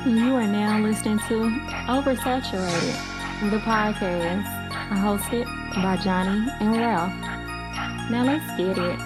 You are now listening to Oversaturated, the podcast, hosted by Johnny and Ralph. Now let's get it.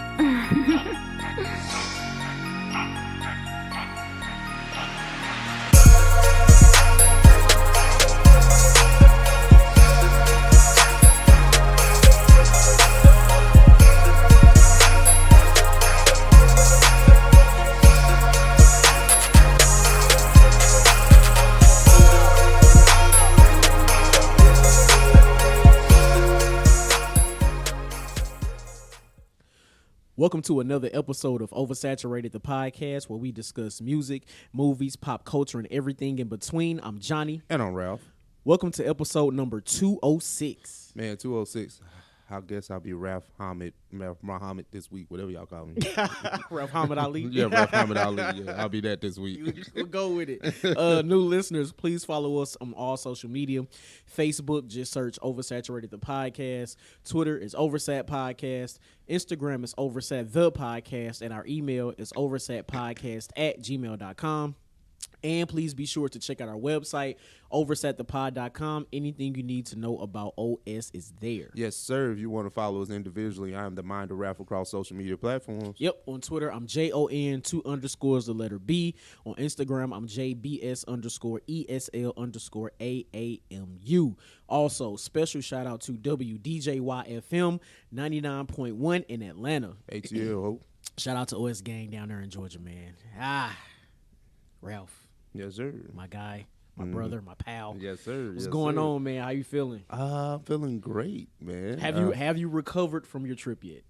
Welcome to another episode of Oversaturated, the podcast, where we discuss music, movies, pop culture, and everything in between. I'm Johnny. And I'm Ralph. Welcome to episode number 206. Man, 206. I guess I'll be Ralph Muhammad this week, whatever y'all call me. Ralph Muhammad Ali. Yeah, Ralph Muhammad Ali. Yeah, I'll be that this week. We'll go with it. New listeners, please follow us on all social media. Facebook, just search Oversaturated the podcast. Twitter is Oversat Podcast. Instagram is Oversat the podcast. And our email is oversatpodcast@gmail.com. And please be sure to check out our website, oversatthepod.com. Anything you need to know about OS is there. Yes, sir. If you want to follow us individually, I am the Mind of Ralph across social media platforms. Yep. On Twitter, I'm JON 2 underscores the letter B. On Instagram, I'm JBS underscore ESL underscore AAMU. Also, special shout out to WDJY-FM 99.1 in Atlanta. ATL, hope. Shout out to OS Gang down there in Georgia, man. Ralph. Yes, sir. My guy, my brother, my pal. Yes, sir. What's going on, man? How you feeling? I'm feeling great, man. Have you recovered from your trip yet?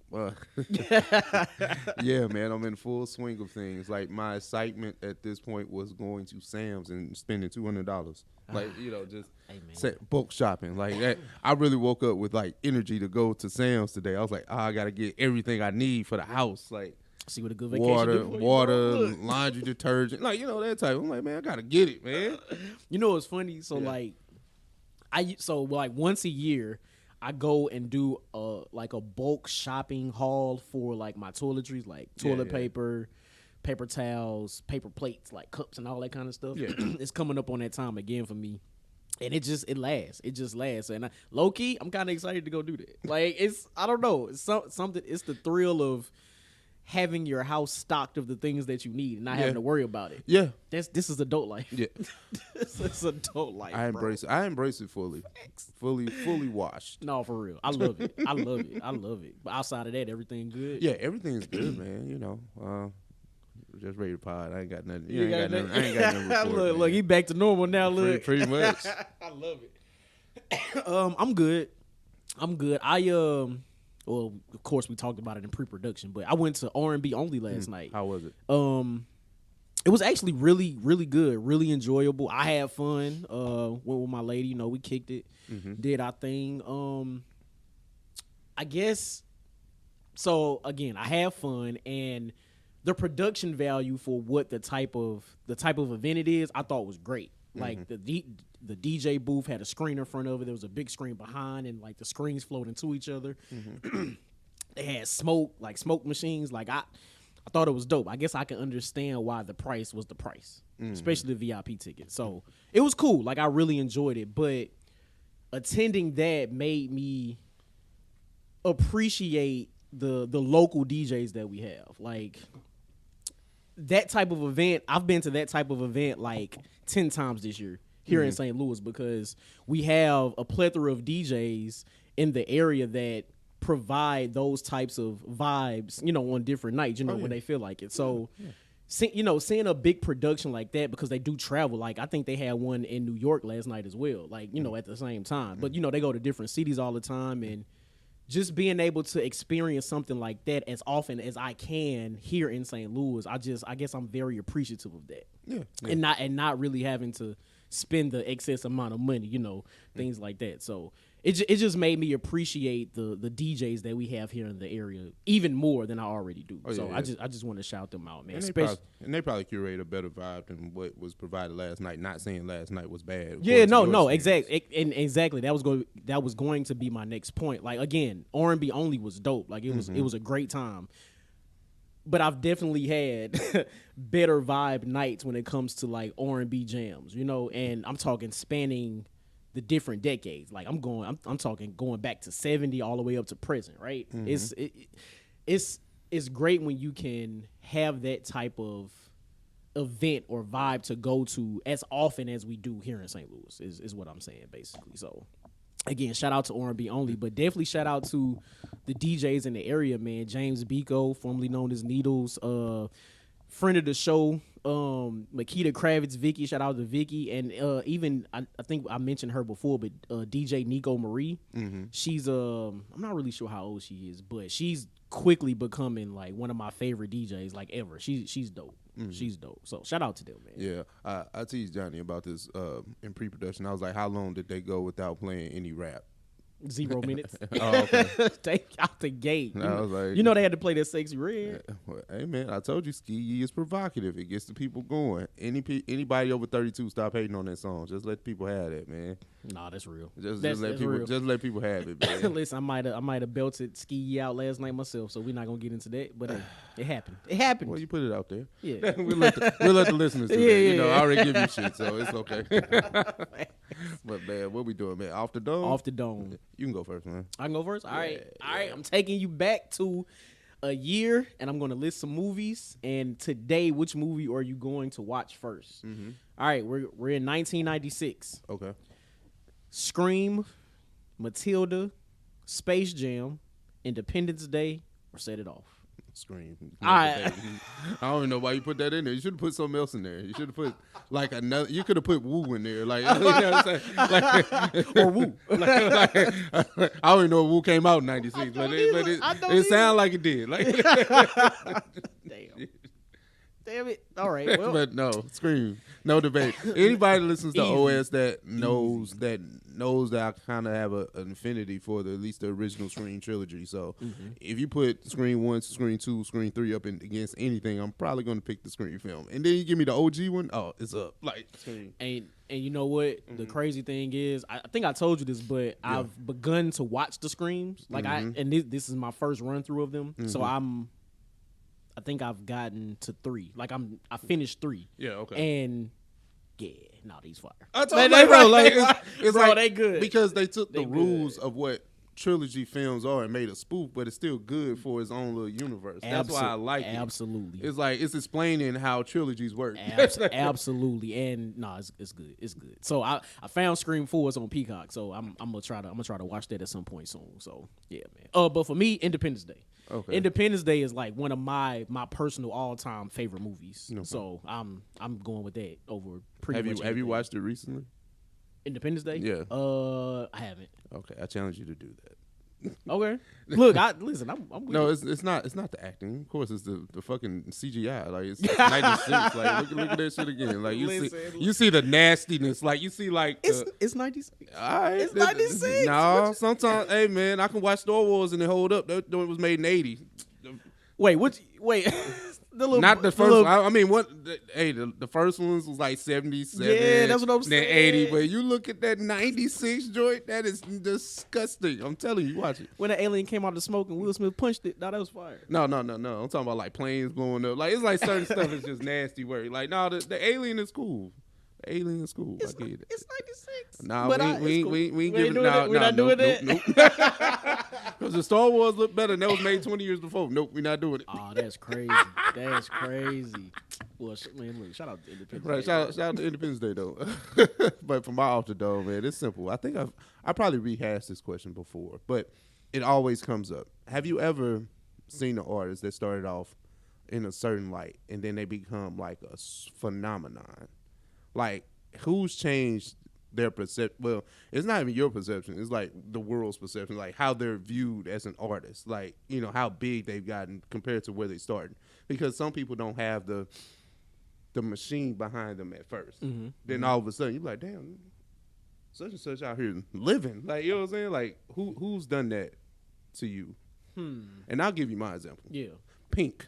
Yeah, man. I'm in full swing of things. Like, my excitement at this point was going to Sam's and spending $200. Like, just bulk shopping. Like that. I really woke up with like energy to go to Sam's today. I was like, I gotta get everything I need for the house. Like, see what a good vacation water, laundry detergent, like, that type. I'm like, man, I gotta get it, man. You know what's funny? So once a year, I go and do a bulk shopping haul for like my toiletries, like toilet paper, paper towels, paper plates, like cups and all that kind of stuff. Yeah. It's coming up on that time again for me. And it just lasts. And low key, I'm kind of excited to go do that. Like, I don't know. It's something. It's the thrill of having your house stocked of the things that you need and not having to worry about it. Yeah. This is adult life. Yeah. This is adult life. I embrace it. I embrace it fully. Fully washed. No, for real. I love it. I love it. But outside of that, everything good? Yeah, everything's good, man. Just ready to pod. I ain't got nothing. I ain't got nothing to report, look, he back to normal now, look. Pretty much. I love it. I'm good. Well, of course, we talked about it in pre-production, but I went to R&B only last night. How was it? It was actually really, really good, really enjoyable. I had fun. Went with my lady. We kicked it, did our thing. I guess. So again, I had fun, and the production value for what the type of event it is, I thought was great. Like the DJ booth had a screen in front of it. There was a big screen behind, and like the screens flowed into each other. They had smoke machines. Like I thought it was dope. I guess I can understand why the price was the price, especially the VIP ticket. So it was cool. Like I really enjoyed it. But attending that made me appreciate the local DJs that we have. Like that type of event, I've been to that type of event like 10 times this year here in St. Louis, because we have a plethora of DJs in the area that provide those types of vibes, on different nights, when they feel like it. So, seeing a big production like that, because they do travel, like I think they had one in New York last night as well, like, at the same time. But, they go to different cities all the time, and just being able to experience something like that as often as I can here in St. Louis, I guess I'm very appreciative of that. Yeah. And not really having to spend the excess amount of money, things like that. So it just made me appreciate the DJs that we have here in the area even more than I already do. I just want to shout them out, man. And they probably curate a better vibe than what was provided last night. Not saying last night was bad. Yeah, no, exactly. Exactly. That was going to be my next point. Like again, R&B only was dope. Like it was a great time. but I've definitely had better vibe nights when it comes to like R&B jams, you know, and I'm talking spanning the different decades. Like I'm talking going back to 70 all the way up to present, right? It's great when you can have that type of event or vibe to go to as often as we do here in St. Louis is what I'm saying basically. So again, shout out to R&B only, but definitely shout out to the DJs in the area, man. James Biko, formerly known as Needles, friend of the show, Makita Kravitz, Vicky, shout out to Vicky, and even I think I mentioned her before, but DJ Nico Marie, she's I'm not really sure how old she is, but she's quickly becoming like one of my favorite DJs like ever. She's dope. She's dope. So shout out to them, man. Yeah, I teased Johnny about this in pre-production. I was like, how long did they go without playing any rap? 0 minutes. Oh, okay. They out the gate. I was like, you know they had to play that Sexy Red. Well, hey man, I told you Ski Yee is provocative. It gets the people going. Anybody over 32, stop hating on that song. Just let people have that, man. Nah, that's real. Just That's let people real. just let people have it, man. Listen, I might have belted Ski Yee out last night myself, so we're not gonna get into that. But it happened. It happened. Well, you put it out there. Yeah. we'll let the listeners do that. You know, I already give you shit, so it's okay. But man, what we doing, man? Off the dome? Off the dome. You can go first, man. I can go first? All right. I'm taking you back to a year, and I'm going to list some movies. And today, which movie are you going to watch first? All right, we're in 1996. Okay. Scream, Matilda, Space Jam, Independence Day, or Set It Off. Scream. I don't even know why you put that in there. You should have put something else in there. You should have put like another. You could have put Woo in there, like you know what I'm saying, like, or Woo. Like, I don't even know if Woo came out in '96, but it sounded like it did. Like, damn it! All right, well, but no, Scream, no debate. Anybody that listens to OS that knows that I kind of have an affinity for at least the original Scream trilogy. So if you put Scream 1, Scream 2, Scream 3 up against anything, I'm probably going to pick the Scream film. And then you give me the OG one, oh, it's up. Like Scream. And you know what? The crazy thing is, I think I told you this, but I've begun to watch the Screams. Like this is my first run through of them. So I think I've gotten to 3. Like I finished 3. Yeah, okay. And yeah, no, these fire. I told you, bro, like it's bro, like they good because they took the They rules good. of what trilogy films are and made a spoof, but it's still good for its own little universe. That's why I like it. Absolutely. It's like it's explaining how trilogies work. Absolutely, and no, it's good. It's good. So I found Scream 4 is on Peacock, so I'm gonna try to watch that at some point soon. So yeah, man. But for me, Independence Day. Okay. Independence Day is like one of my personal all time favorite movies. Okay. So I'm going with that over Have you watched it recently? Independence Day? Yeah. I haven't. Okay, I challenge you to do that. Okay. Look, listen. I'm with No, you. it's not the acting. Of course, it's the fucking CGI. Like it's 96. Like look at that shit again. Like you see the nastiness. Like you see like It's 96. all right, It's 96. No, sometimes hey man, I can watch Star Wars and it hold up. That was made in '80. Wait. The little, Not the first. little, I mean, what? Hey, the first ones was like 77. Yeah, that's what I'm Then saying. 80. But you look at that 96 joint, that is disgusting. I'm telling you, watch it. when the alien came out of the smoke and Will Smith punched it, that was fire. No. I'm talking about like planes blowing up. Like it's like certain stuff is just nasty work. Like no, the alien is cool. The alien is cool. I get it. It's 96. Nah, But we ain't giving. We're not doing that. Nope. Because the Star Wars look better, and that was made 20 years before. Nope, we're not doing it. Oh, that's crazy. That's crazy. Well, man, look, shout out to Independence Right, Day. shout out to Independence Day though. But for my off the dome, man, it's simple. I think I probably rehashed this question before, but it always comes up. Have you ever seen an artist that started off in a certain light and then they become like a phenomenon? Like who's changed their perception? Well, it's not even your perception. It's like the world's perception, like how they're viewed as an artist. Like, you know, how big they've gotten compared to where they started. Because some people don't have the machine behind them at first. Then all of a sudden you're like, damn, such and such out here living. Like, you know what I'm saying? Like who's done that to you? And I'll give you my example. Yeah. Pink.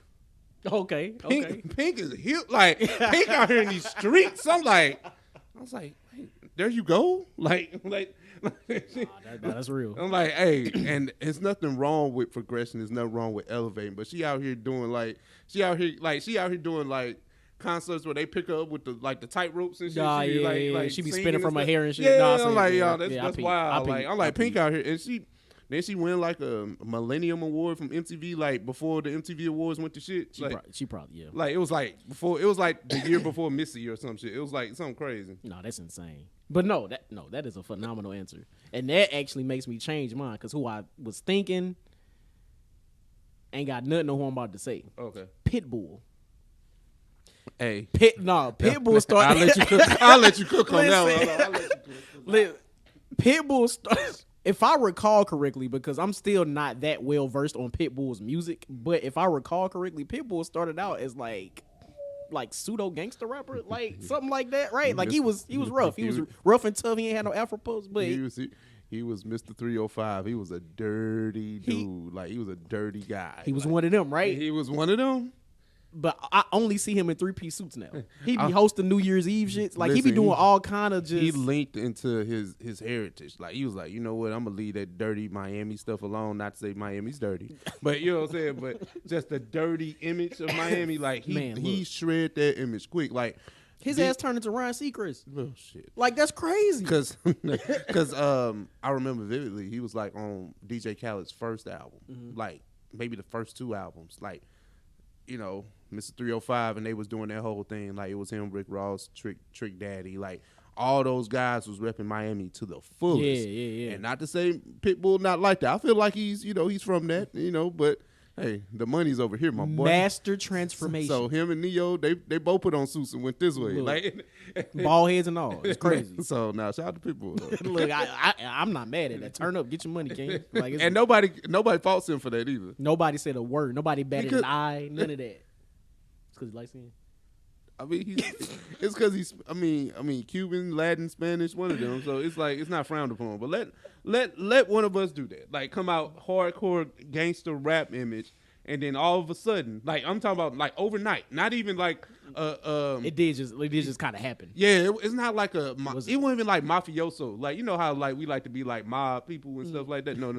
Okay. Pink is huge. Like Pink out here in these streets. I was like, hey, there you go. Like That's real. I'm like, hey, and it's nothing wrong with progression. There's nothing wrong with elevating. But she out here doing concerts where they pick her up with the tight ropes and shit. She be singing spinning from her stuff. hair and shit. Yeah, Nah, I I'm see like, it, yo, yeah. that's wild. I'm like Pink out here, and she win like a Millennium Award from MTV, like before the MTV Awards went to shit. She probably, yeah. Like it was like the year before Missy or some shit. It was like something crazy. No, that's insane. But that is a phenomenal answer, and that actually makes me change mine because who I was thinking ain't got nothing on who I'm about to say. Okay, Pitbull. Hey, Pitbull started. I'll let you cook on that one. Pitbull started. If I recall correctly, because I'm still not that well versed on Pitbull's music, but if I recall correctly, Pitbull started out as like pseudo gangster rapper, like something like that, right? Like he was rough. He was rough and tough. He ain't had no Afro pose, but he was Mr. 305. He was a dirty dude. He was a dirty guy. He was one of them, right? He was one of them. But I only see him in 3-piece suits now. He be hosting New Year's Eve shits. Like he be listen, doing all kind of just. He linked into his heritage. Like he was like, you know what? I'm gonna leave that dirty Miami stuff alone. Not to say Miami's dirty, but you know what I'm saying. But just the dirty image of Miami. Like he shred that image quick. Like his ass turned into Ryan Seacrest. Oh shit! Like that's crazy. Because I remember vividly. He was like on DJ Khaled's first album, like maybe the first two albums, like. You know, Mr. 305, and they was doing that whole thing. Like, it was him, Rick Ross, Trick Daddy. Like, all those guys was repping Miami to the fullest. Yeah. And not to say Pitbull not like that. I feel like he's from that, but hey, the money's over here, my boy. Master transformation. So him and Neo, they both put on suits and went this way. Look, bald heads and all. It's crazy. So now shout out to Pitbull. Look, I'm not mad at that. Turn up, get your money, King. Like, and nobody faults him for that either. Nobody said a word. Nobody batted an eye. None of that. It's because he likes him. I mean, it's because he's. I mean, Cuban, Latin, Spanish, one of them. So it's like it's not frowned upon. But let one of us do that. Like come out hardcore gangster rap image, and then all of a sudden, like I'm talking about, like overnight, not even like it did just kind of happen. Yeah, it's not like it wasn't even like mafioso. Like you know how like we like to be like mob people and stuff like that. No.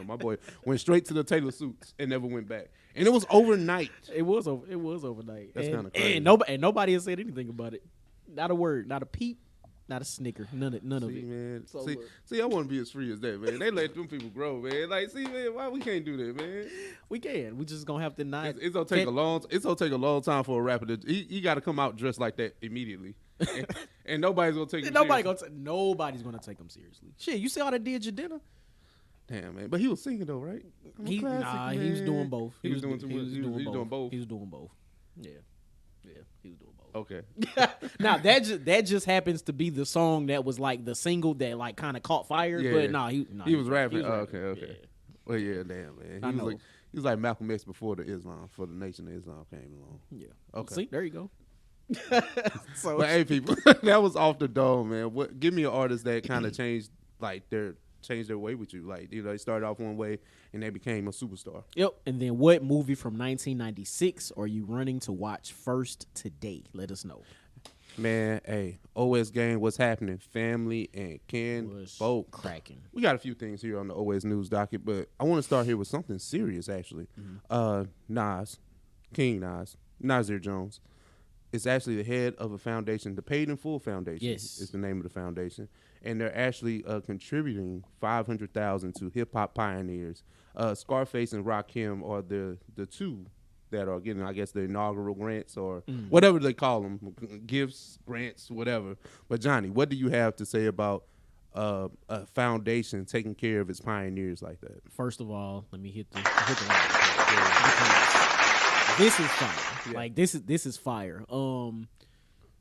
My boy went straight to the Taylor suits and never went back. And it was overnight. It was overnight. That's kind of crazy. And nobody has said anything about it. Not a word. Not a peep. Not a snicker. None of it. Man. See, I want to be as free as that, man. They let them people grow, man. Like, see, man, why we can't do that, man? We can. We just gonna have to not. It's gonna take a long time for a rapper to. He got to come out dressed like that immediately, and nobody's gonna take him. Nobody's gonna take him seriously. Shit, you see how they did your dinner? Damn, man. But he was singing though, right? He was doing both. He was doing both. He was doing both. Yeah, he was doing both. Okay. Now that just happens to be the song that was like the single that like kind of caught fire. Yeah. But he was rapping. Okay. Yeah. Well, yeah, damn, man. He was like Malcolm X before the Nation of Islam came along. Yeah. Okay. See, there you go. But hey, people, that was off the dome, man. Give me an artist that kind of changed their way with you. Like, they started off one way and they became a superstar. Yep. And then what movie from 1996 are you running to watch first today? Let us know. Man, hey, OS Gang, what's happening? Family and Ken Folk. Cracking. We got a few things here on the OS News docket, but I want to start here with something serious, actually. King Nas, Nasir Jones, is actually the head of a foundation, the Paid in Full Foundation. Yes. Is the name of the foundation. And they're actually contributing $500,000 to hip hop pioneers. Scarface and Rakim are the two that are getting, I guess, the inaugural grants or whatever they call them, gifts, grants, whatever. But Johnny, what do you have to say about a foundation taking care of its pioneers like that? First of all, let me hit the this is fire. Yeah. Like this is fire.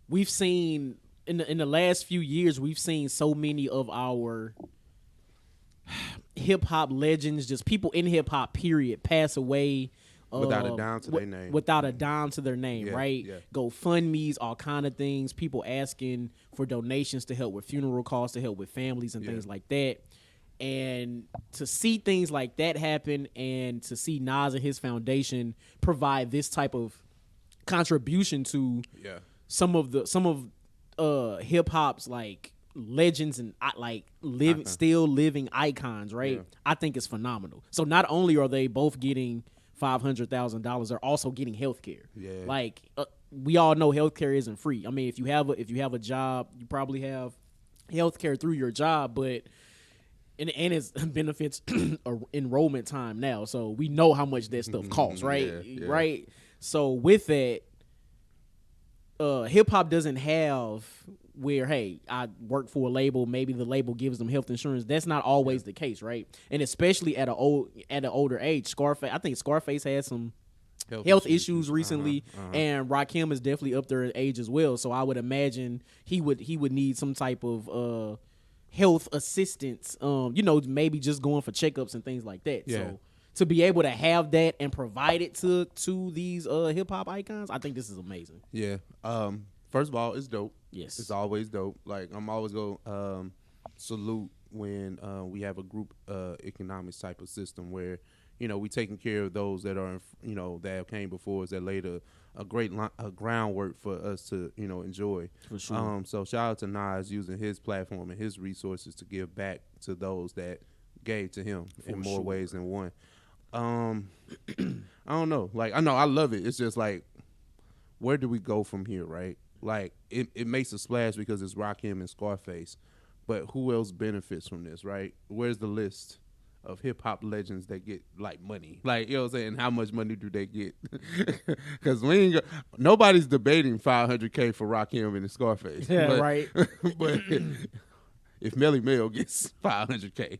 We've seen in the last few years, we've seen so many of our hip hop legends, just people in hip hop, period, pass away. Without a dime to their name. Without a dime to their name, right? Yeah. GoFundMe's, all kind of things. People asking for donations to help with funeral costs, to help with families and things like that. And to see things like that happen, and to see Nas and his foundation provide this type of contribution to some of hip hop's like legends and still living icons, right? Yeah. I think it's phenomenal. So not only are they both getting $500,000, they're also getting health care. Yeah. Like we all know health care isn't free. I mean, if you have a job, you probably have health care through your job, but and it's benefits enrollment time now. So we know how much that stuff costs, right? Yeah. Right. So with that, hip hop doesn't have where, hey, I work for a label, maybe the label gives them health insurance. That's not always the case, right? And especially at an older age. I think Scarface had some health issues recently, and Rakim is definitely up there in age as well. So I would imagine he would need some type of health assistance. Maybe just going for checkups and things like that. Yeah. So to be able to have that and provide it to these hip hop icons, I think this is amazing. Yeah. First of all, it's dope. Yes. It's always dope. Like, I'm always gonna salute when we have a group economics type of system where, we taking care of those that are, that came before us, that laid a great groundwork for us to, enjoy. For sure. So shout out to Nas using his platform and his resources to give back to those that gave to him in more ways than one. I don't know. Like, I know I love it. It's just like, where do we go from here, right? Like, it makes a splash because it's Rakim and Scarface, but who else benefits from this, right? Where's the list of hip hop legends that get like money? Like, you know what I'm saying? How much money do they get? Because nobody's debating $500K for Rakim and Scarface. Yeah, but, right. But if Melly Mel gets $500K.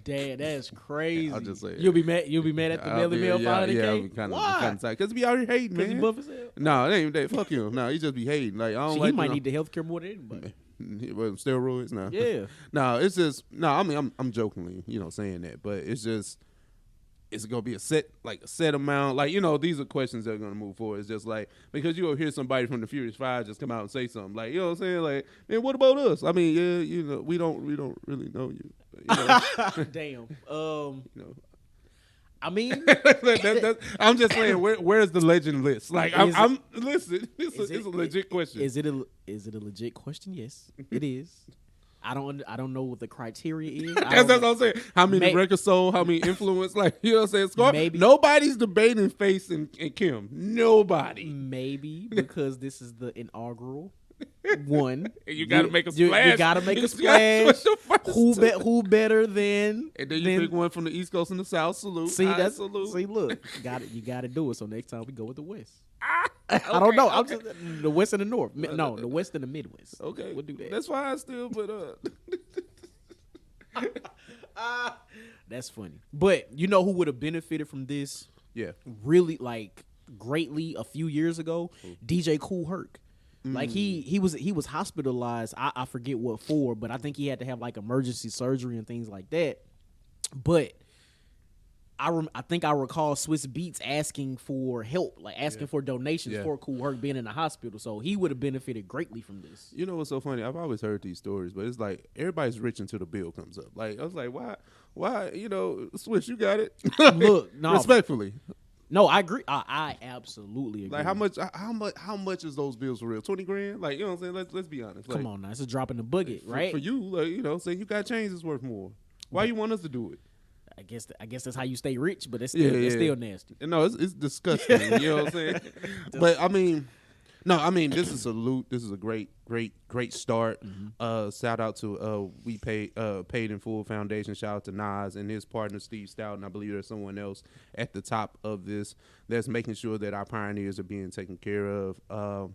Damn, that's crazy. I'll just say You'll be mad at the Melly Mel $500K? Yeah, I'll be kind of tight. Because he out here hating, man. Because he buff as hell? No, it ain't that. Fuck him. No, he just be hating. Like, I don't like he might need the health care more than anybody. Steroids? No. Yeah. No, it's just, I mean, I'm jokingly, saying that. But it's just, is it going to be a set amount? Like, these are questions that are going to move forward. It's just like, because you'll hear somebody from the Furious Five just come out and say something. Like, you know what I'm saying? Like, man, what about us? I mean, yeah, we don't really know you. Damn. I mean, I'm just saying, where's the legend list? Like, I'm listen. It's a legit question. Is it a legit question? Yes, it is. I don't know what the criteria is. That's what I'm saying. How many records sold? How many influence? Like, you know what I'm saying? Maybe nobody's debating Face and Kim. Nobody. Maybe because this is the inaugural one. You got to make a splash. You got to make a splash. Who better than? And then you pick one from the East Coast and the South. Salute. See, salute. See, look, you got to do it. So next time we go with the West. I don't know. I'm just the West and the North. No, the West and the Midwest. Okay, we'll do that. That's fine still, but that's funny. But you know who would have benefited from this? Yeah, really, like, greatly a few years ago. DJ Kool Herc. Like he was hospitalized. I forget what for, but I think he had to have like emergency surgery and things like that. But I think I recall Swiss Beats asking for help, like asking for donations for Kool Herc being in the hospital. So he would have benefited greatly from this. You know what's so funny? I've always heard these stories, but it's like everybody's rich until the bill comes up. Like, I was like, why? Swiss, you got it. Look, no, respectfully. No, I agree. I absolutely agree. Like, how much is those bills for real? 20 grand? Like, you know what I'm saying? Let's be honest. Like, come on now, it's a drop in the bucket, right? For you, like, say you got change is worth more. Why you want us to do it? I guess that's how you stay rich, but it's still nasty. No, it's disgusting. You know what I'm saying? But I mean, this is a salute. This is a great start. Shout out to We Paid in Full Foundation. Shout out to Nas and his partner Steve Stoughton. I believe there's someone else at the top of this that's making sure that our pioneers are being taken care of.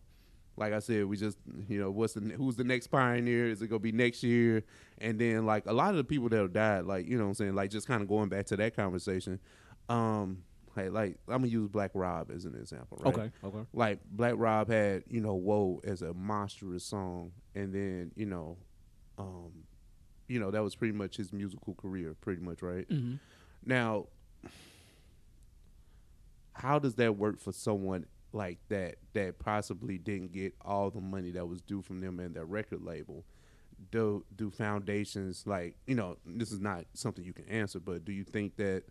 Like I said, we just, who's the next pioneer? Is it gonna be next year? And then, like, a lot of the people that have died, like, you know what I'm saying, like, just kind of going back to that conversation. Hey, like, I'm gonna use Black Rob as an example, right? Okay. Like, Black Rob had, Whoa as a monstrous song, and then, that was pretty much his musical career, pretty much, right? Mm-hmm. Now, how does that work for someone like that possibly didn't get all the money that was due from them and their record label? Do foundations, like, this is not something you can answer, but do you think that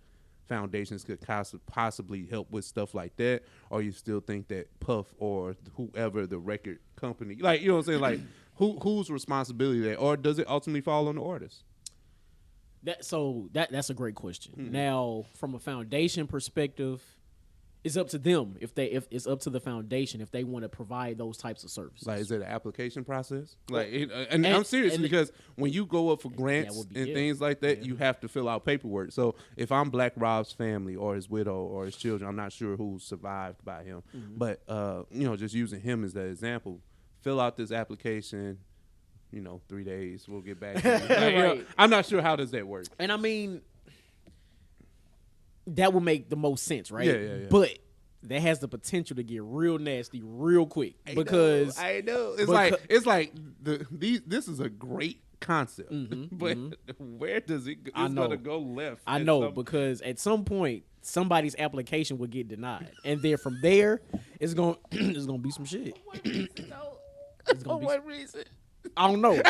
foundations could possibly help with stuff like that, or you still think that Puff or whoever the record company, like, you know what I'm saying, like whose responsibility that, or does it ultimately fall on the artist? That's a great question. Now, from a foundation perspective, it's up to them if it's up to the foundation if they want to provide those types of services. Like, is it an application process? Like, and I'm serious because when you go up for grants and things like that, you have to fill out paperwork. So if I'm Black Rob's family or his widow or his children, I'm not sure who survived by him, but just using him as that example, fill out this application. 3 days, we'll get back to you. Like, I'm not sure how does that work. And I mean, that would make the most sense, right? Yeah. But that has the potential to get real nasty real quick because I know. It's like this is a great concept, but where does it go? It's gonna go left. I know because at some point somebody's application will get denied, and then from there it's gonna be some shit. What reason? I don't know. Look,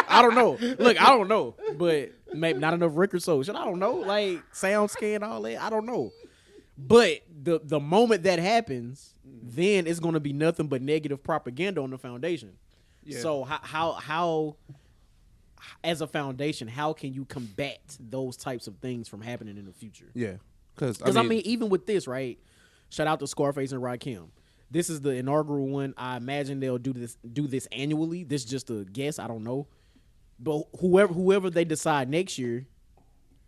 I don't know. But maybe not enough record sold. I don't know. Like sound scan, all that. I don't know. But the moment that happens, then it's gonna be nothing but negative propaganda on the foundation. Yeah. So how as a foundation, how can you combat those types of things from happening in the future? Yeah. Because I mean, even with this, right? Shout out to Scarface and Rakim. This is the inaugural one. I imagine they'll do this annually. This is just a guess. I don't know. But whoever they decide next year,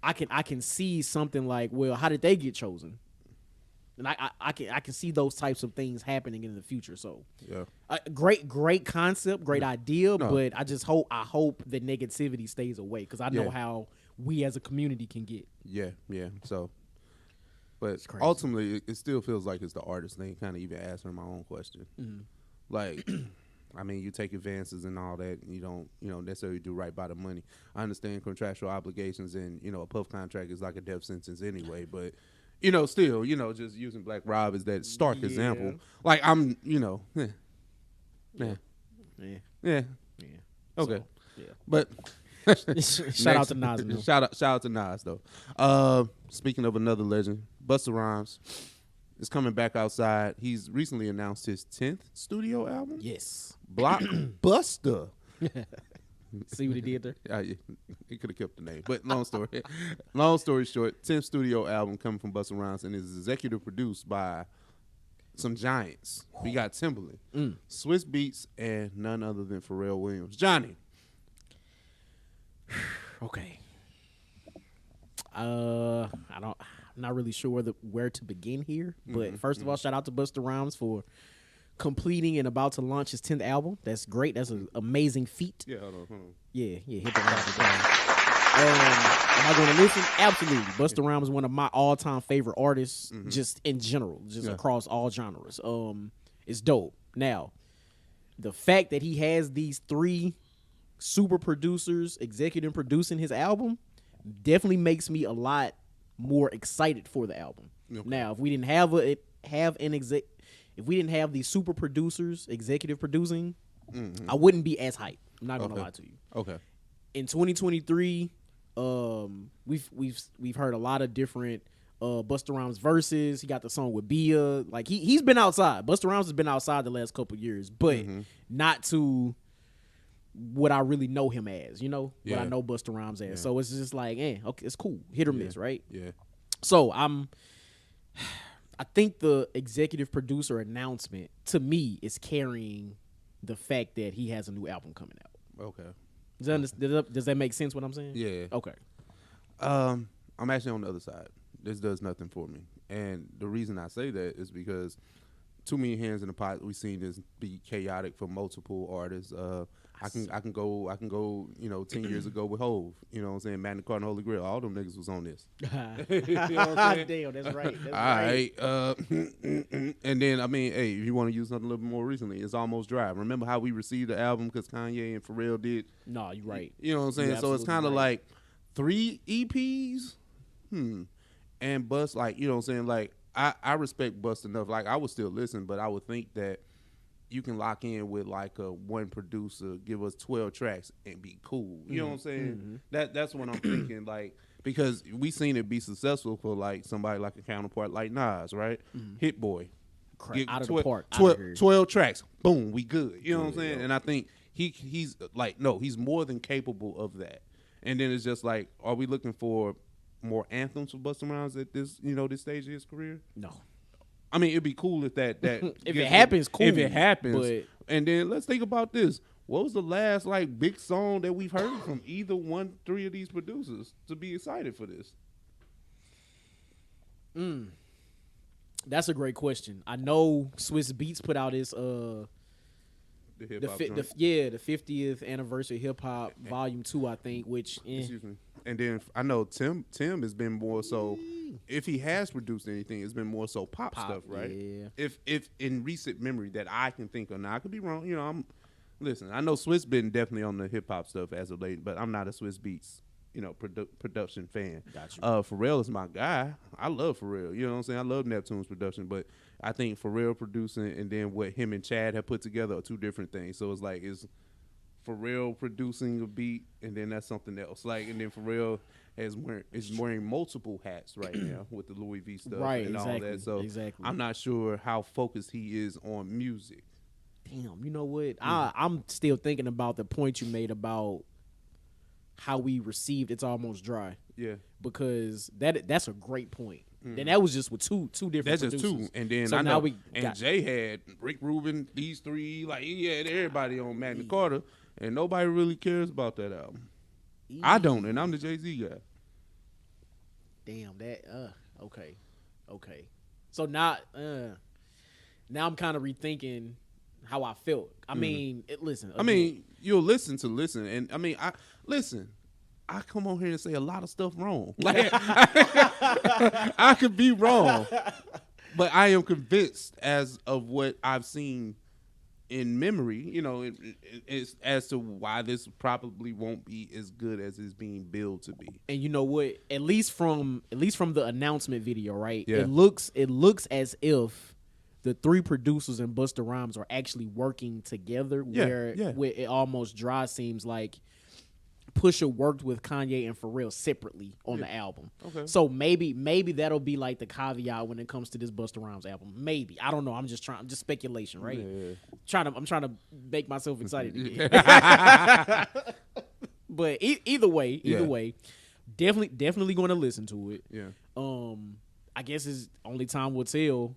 I can see something like, well, how did they get chosen? And I can see those types of things happening in the future. So yeah, great concept, great idea. No. But I hope the negativity stays away because I know how we as a community can get. Yeah. So. But ultimately, it still feels like it's the artist. They kind of even answering my own question. Mm-hmm. Like, I mean, you take advances and all that, and you don't, necessarily do right by the money. I understand contractual obligations, and a Puff contract is like a death sentence anyway. But still, just using Black Rob as that stark example. Like, I'm, yeah. Okay, so, but. Shout out to Nas. Shout out to Nas though. Speaking of another legend, Busta Rhymes is coming back outside. He's recently announced his 10th studio album. Yes, Blockbuster. See what he did there? He could have kept the name, but long story short, 10th studio album coming from Busta Rhymes, and is executive produced by some giants. We got Timbaland, Swiss Beats, and none other than Pharrell Williams. Johnny. Okay. I'm not really sure where to begin here, but first of all, shout out to Busta Rhymes for completing and about to launch his 10th album. That's great. That's an amazing feat. Yeah, hold on. Yeah, hit the am I going to listen? Absolutely. Busta Rhymes is one of my all-time favorite artists, just in general, across all genres. It's dope. Now, the fact that he has these 3 super producers executive producing his album definitely makes me a lot more excited for the album. Okay. Now, if we didn't have these super producers executive producing, I wouldn't be as hyped. I'm not gonna lie to you. Okay. In 2023, we've heard a lot of different Busta Rhymes verses. He got the song with Bia. Like he's been outside. Busta Rhymes has been outside the last couple years, but not to what I really know him as, what I know Busta Rhymes as. Yeah. So it's just like, okay, it's cool. Hit or miss, right? Yeah. So I think the executive producer announcement to me is carrying the fact that he has a new album coming out. Okay. Does that make sense what I'm saying? Yeah. Okay. I'm actually on the other side. This does nothing for me. And the reason I say that is because too many hands in the pot. We've seen this be chaotic for multiple artists. I can go 10 years ago with Hove. You know what I'm saying? Magna Carta and Holy Grail. All them niggas was on this. You know what I'm saying? Damn, that's right. All right. And then, I mean, hey, if you want to use something a little bit more recently, it's Almost Dry. Remember how we received the album because Kanye and Pharrell did? No, you're right. You know what I'm saying? So it's kind of like 3 EPs. And Bust, like, you know what I'm saying? Like, I respect Bust enough. Like, I would still listen, but I would think that you can lock in with like a one producer, give us 12 tracks and be cool. You know what I'm saying? That's what I'm thinking. Like, because we seen it be successful for like somebody like a counterpart like Nas, right? Hit Boy. Get out of the park. 12 tracks. Boom, we good. You know what I'm saying? And I think he's like, no, he's more than capable of that. And then it's just like, are we looking for more anthems for Busta Rhymes at this, this stage of his career? No. I mean, it'd be cool if that if it happens, cool. If it happens, but and then let's think about this. What was the last like big song that we've heard from either three of these producers to be excited for this? That's a great question. I know Swiss Beats put out his The hip-hop joint. the 50th anniversary hip hop volume 2, I think. Which excuse me. And then I know Tim has been more so. If he has produced anything, it's been more so pop stuff, right? Yeah. If in recent memory that I can think of, now I could be wrong. Listen, I know Swiss been definitely on the hip hop stuff as of late, but I'm not a Swiss Beats, production fan. Gotcha. Pharrell is my guy. I love Pharrell. You know what I'm saying? I love Neptune's production, but I think Pharrell producing and then what him and Chad have put together are two different things. So it's like, is Pharrell producing a beat, and then that's something else. Like, and then Pharrell is wearing multiple hats right now with the Louis V stuff and all that. So I'm not sure how focused he is on music. Damn, you know what? I'm still thinking about the point you made about how we received It's Almost Dry. Yeah. Because that's a great point. Then that was just with two different That's producers. just two. And then so I know Jay had Rick Rubin, these three, like he had everybody on Magna Carta, and nobody really cares about that album. I don't, and I'm the Jay-Z guy. Damn, that okay. So now I'm kind of rethinking how I felt. I mean, listen. Again, I mean, you'll listen, and I mean, I come on here and say a lot of stuff wrong. Like I could be wrong, but I am convinced as of what I've seen in memory, as to why this probably won't be as good as it's being billed to be. And you know what? At least from the announcement video, right? Yeah. It looks as if the three producers and Busta Rhymes are actually working together. Where It Almost Dry seems like Pusha worked with Kanye and Pharrell separately on the album. Okay. So maybe that'll be like the caveat when it comes to this Busta Rhymes album. Maybe. I don't know. I'm just speculation, right? Yeah. I'm trying to make myself excited again. But either way, definitely going to listen to it. Yeah. I guess it's only time will tell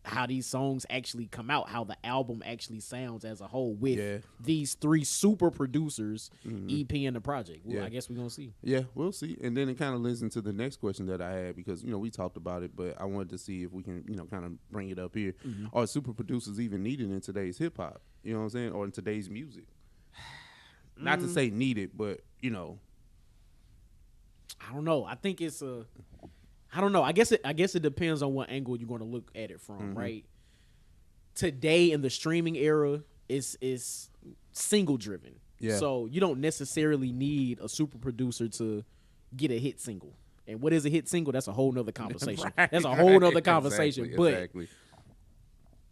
how these songs actually come out, how the album actually sounds as a whole with these three super producers, EP and the project. Well, I guess we're going to see. Yeah, we'll see. And then it kind of leads into the next question that I had because, we talked about it, but I wanted to see if we can, kind of bring it up here. Are super producers even needed in today's hip hop? You know what I'm saying? Or in today's music? Not to say needed, but, I don't know. I think it's I don't know. I guess it depends on what angle you're going to look at it from, right? Today in the streaming era, it's single driven. Yeah. So you don't necessarily need a super producer to get a hit single. And what is a hit single? That's a whole nother conversation. That's a whole nother conversation. Exactly.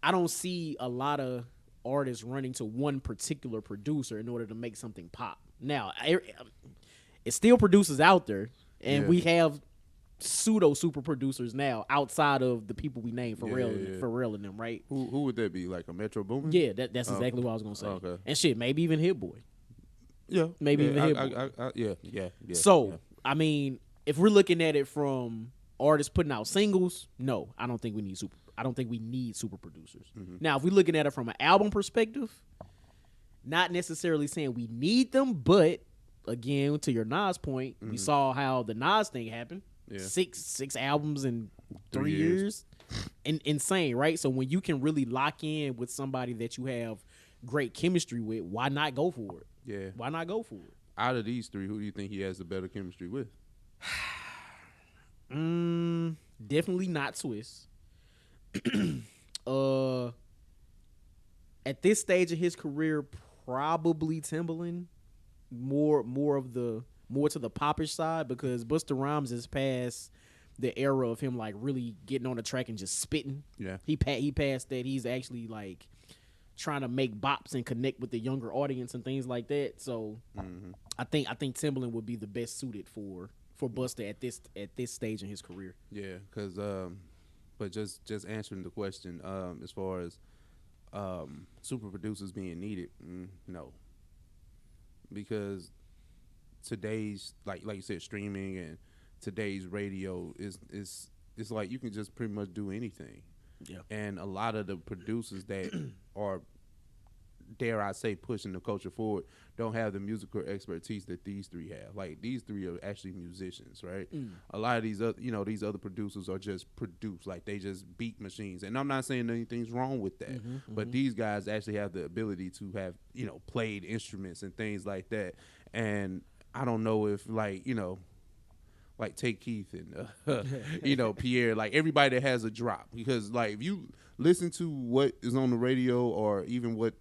I don't see a lot of artists running to one particular producer in order to make something pop. Now, it's still producers out there, and we have pseudo super producers now outside of the people we named Pharrell and them, right? Who would that be? Like a Metro Boomin? Yeah, that's exactly what I was gonna say. Okay. And shit, maybe even Hit Boy. Yeah, maybe even Hit Boy. Yeah. So I mean, if we're looking at it from artists putting out singles, no, I don't think we need super producers. Now, if we're looking at it from an album perspective, not necessarily saying we need them, but again, to your Nas point, we saw how the Nas thing happened. Yeah. Six albums in 3 years. Insane, right? So when you can really lock in with somebody that you have great chemistry with, why not go for it? Yeah. Why not go for it? Out of these three, who do you think he has the better chemistry with? Definitely not Swiss. At this stage of his career, probably Timbaland. More to the popish side, because Busta Rhymes is past the era of him like really getting on the track and just spitting. Yeah. He passed that. He's actually like trying to make bops and connect with the younger audience and things like that. So I think Timbaland would be the best suited for for Busta at this stage in his career. Yeah, because but just answering the question, as far as super producers being needed, no, because today's like you said, streaming and today's radio is it's like you can just pretty much do anything. Yeah, and a lot of the producers that are, dare I say, pushing the culture forward don't have the musical expertise that these three have. Like, these three are actually musicians, right? A lot of these other, these other producers are just produced, like they just beat machines. And I'm not saying anything's wrong with that, but these guys actually have the ability to have, played instruments and things like that. And I don't know if like take Keith and Pierre, like everybody that has a drop, because like if you listen to what is on the radio or even what